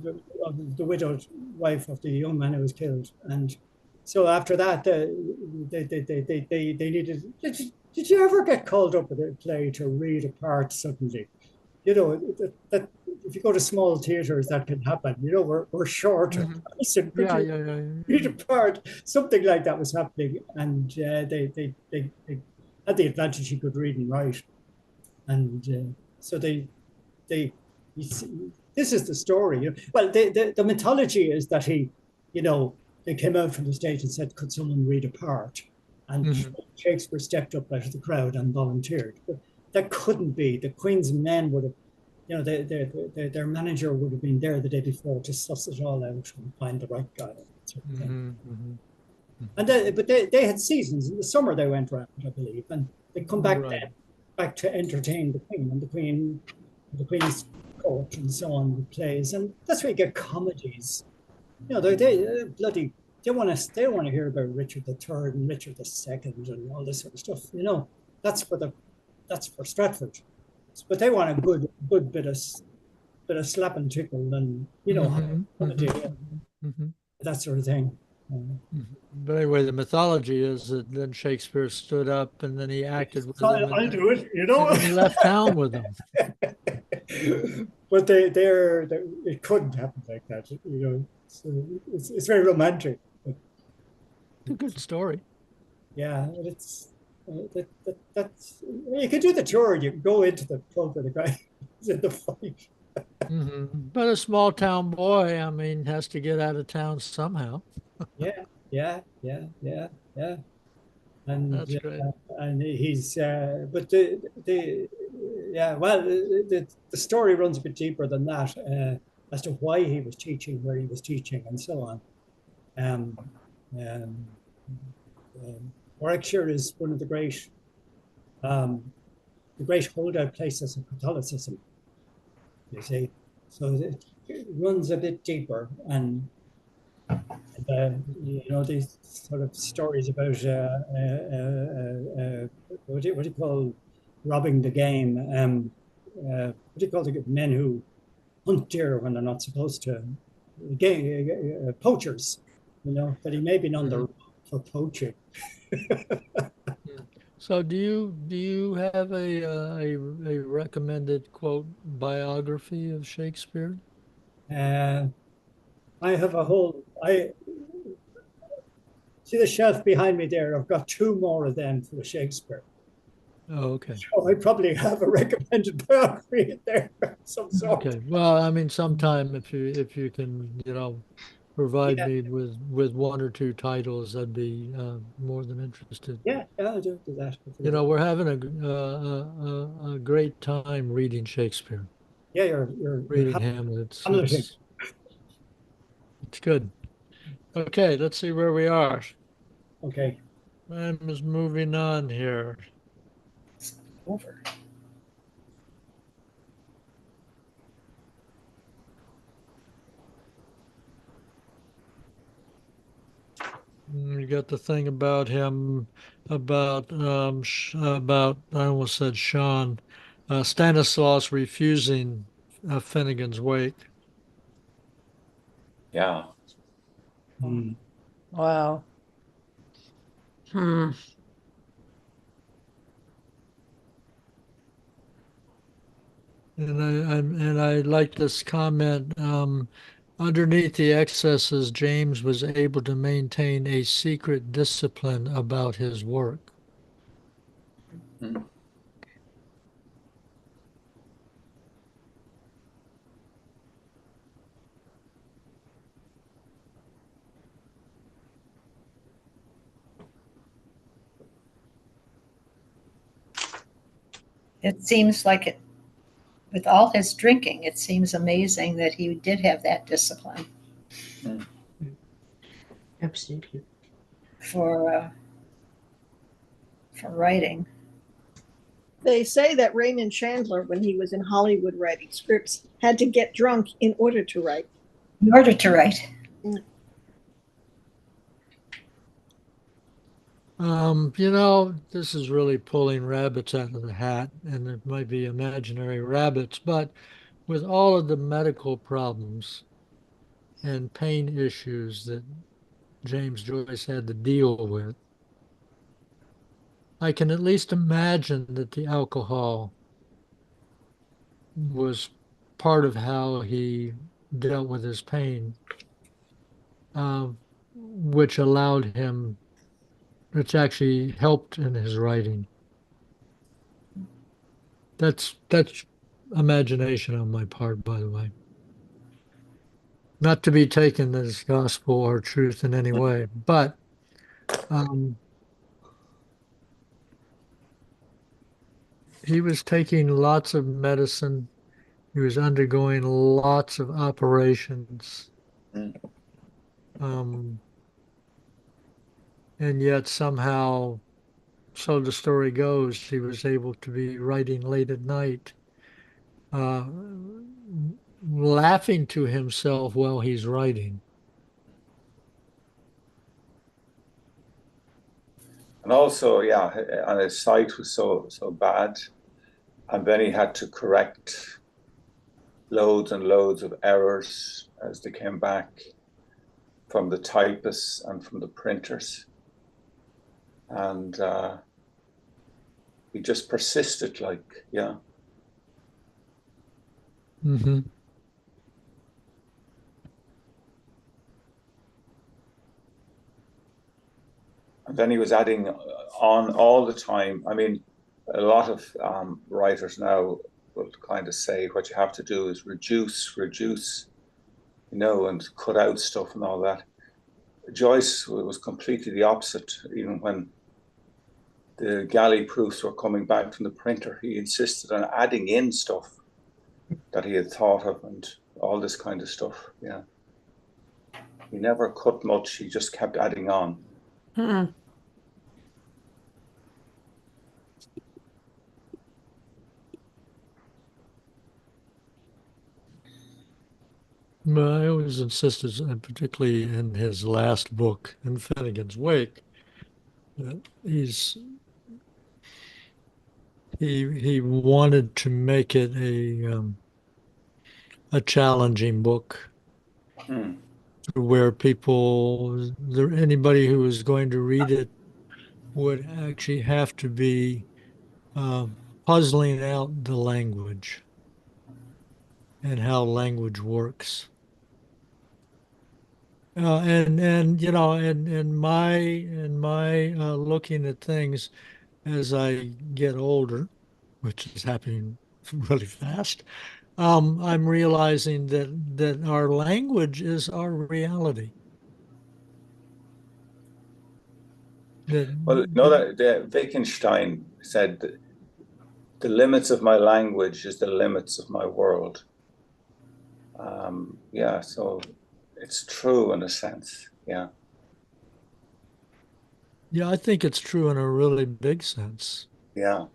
the widowed wife of the young man who was killed. And so after that, they needed. Did you ever get called up at a play to read a part suddenly? That if you go to small theaters, that can happen. We're short. Read a part. Something like that was happening, and they had the advantage he could read and write, and. So this is the story. Well, the mythology is that they came out from the stage and said, could someone read a part? And Shakespeare stepped up out of the crowd and volunteered. But that couldn't be. The Queen's men would have, their manager would have been there the day before to suss it all out and find the right guy. And but they had seasons. In the summer they went around, I believe, and they come back then. Back to entertain the Queen and the Queen's court and so on with plays, and that's where you get comedies. They want to hear about Richard III and Richard II and all this sort of stuff. That's for Stratford, but they want a good bit of slap and tickle and comedy, that sort of thing. But anyway, the mythology is that then Shakespeare stood up and then he acted with them. I'll do it, And he left town with them. But it couldn't happen like that, it's very romantic. It's a good story. Yeah, but it's that's you can do the tour. You can go into the pub with a guy who's in the fight. But a small town boy, has to get out of town somehow. Yeah. And that's great. And he's but the story runs a bit deeper than that as to why he was teaching where he was teaching and so on. Warwickshire is one of the great holdout places of Catholicism, you see. So it runs a bit deeper, and these sort of stories about what do you call robbing the game? What do you call the men who hunt deer when they're not supposed to? Poachers, but he may be on the for poaching. So do you have a recommended quote biography of Shakespeare? I have I see the shelf behind me there. I've got two more of them for Shakespeare. Oh, okay. So I probably have a recommended biography in there of some sort. Okay. Well, sometime if you can, provide me with one or two titles, I'd be more than interested. Yeah, I'll do that. We're having a great time reading Shakespeare. Yeah, you're reading Hamlet. It's good. Okay, let's see where we are. Okay. Time is moving on here. Over. You got the thing about him, about I almost said Sean, Stanislaus refusing Finnegan's Wake. Yeah. Wow. And I like this comment. Underneath the excesses, James was able to maintain a secret discipline about his work. Mm. It seems like it, with all his drinking, it seems amazing that he did have that discipline Mm. Absolutely. for writing. They say that Raymond Chandler, when he was in Hollywood writing scripts, had to get drunk in order to write. In order to write. This is really pulling rabbits out of the hat, and it might be imaginary rabbits, but with all of the medical problems and pain issues that James Joyce had to deal with, I can at least imagine that the alcohol was part of how he dealt with his pain, which allowed him, which actually helped in his writing. That's imagination on my part, by the way. Not to be taken as gospel or truth in any way, but he was taking lots of medicine. He was undergoing lots of operations. Mm. And yet somehow, so the story goes, he was able to be writing late at night, laughing to himself while he's writing. And also, yeah, and his sight was so bad, and then he had to correct loads and loads of errors as they came back from the typists and from the printers. And he just persisted, like, yeah. Mm-hmm. And then he was adding on all the time. I mean, a lot of writers now will kind of say what you have to do is reduce, and cut out stuff and all that. Joyce was completely the opposite. Even when the galley proofs were coming back from the printer, he insisted on adding in stuff that he had thought of and all this kind of stuff. Yeah. He never cut much. He just kept adding on. Mm-mm. I always insisted, and particularly in his last book, In Finnegan's Wake, that he wanted to make it a challenging book where anybody who was going to read it would actually have to be puzzling out the language and how language works. In my looking at things as I get older, which is happening really fast, I'm realizing that our language is our reality. Well, that Wittgenstein said that the limits of my language is the limits of my world. Yeah, so it's true in a sense. Yeah. Yeah, I think it's true in a really big sense. Yeah.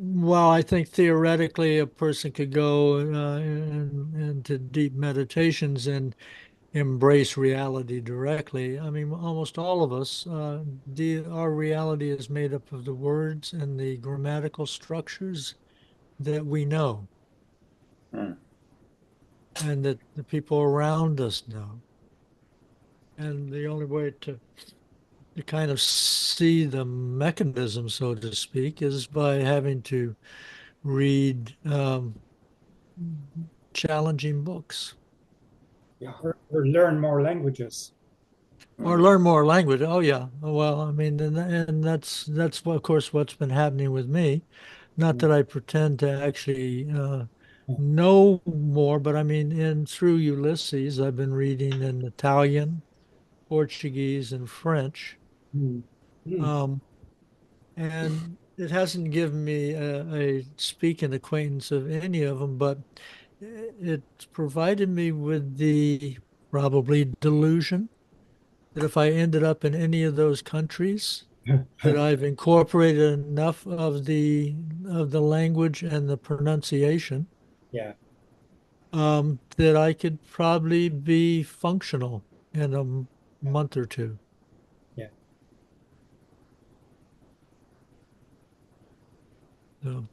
Well, I think theoretically a person could go into deep meditations and embrace reality directly. I mean, almost all of us, our reality is made up of the words and the grammatical structures that we know and that the people around us know. And the only way to to kind of see the mechanism, so to speak, is by having to read challenging books. Yeah, or learn more languages. Or learn more language. Oh yeah. Well, I mean, and that's of course what's been happening with me. Not that I pretend to actually know more, but I mean, through Ulysses, I've been reading in Italian, Portuguese, and French. And it hasn't given me a speaking acquaintance of any of them, but it's provided me with the probably delusion that if I ended up in any of those countries, that I've incorporated enough of the language and the pronunciation, Yeah. that I could probably be functional in a month or two. Yeah. So,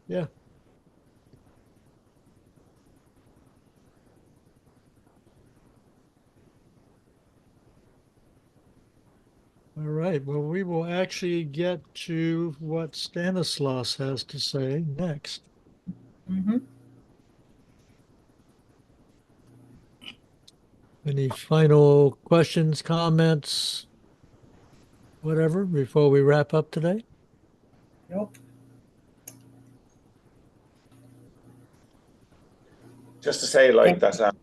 yeah. All right. Well, we will actually get to what Stanislaus has to say next. Mm-hmm. Any final questions, comments, whatever, before we wrap up today? Nope. Just to say, like that,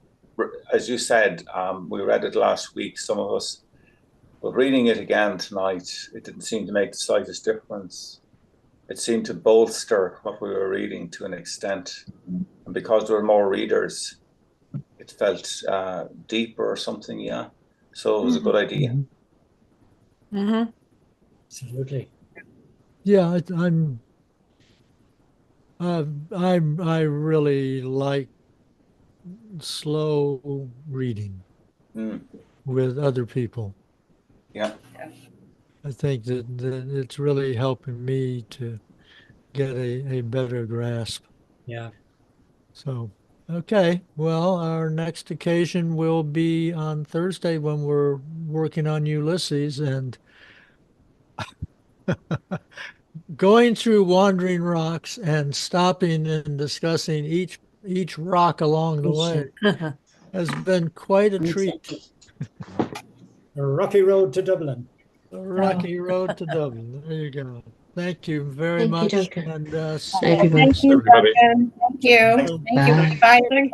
as you said, we read it last week, some of us, but reading it again tonight, it didn't seem to make the slightest difference. It seemed to bolster what we were reading to an extent. And because there were more readers, it felt deeper or something, yeah. So it was a good idea. Mm-hmm. Absolutely. Yeah, I really like slow reading with other people. Yeah. I think that it's really helping me to get a better grasp. Yeah. So, okay. Well, our next occasion will be on Thursday when we're working on Ulysses, and going through Wandering Rocks and stopping and discussing each rock along the way has been quite a treat. A rocky road to Dublin. A rocky road to Dublin. There you go. Thank you very Thank you, much. Duncan. And Everybody. Thank you, Everybody. Duncan. Thank you. Thanks. Thank you. Bye. Bye, everybody.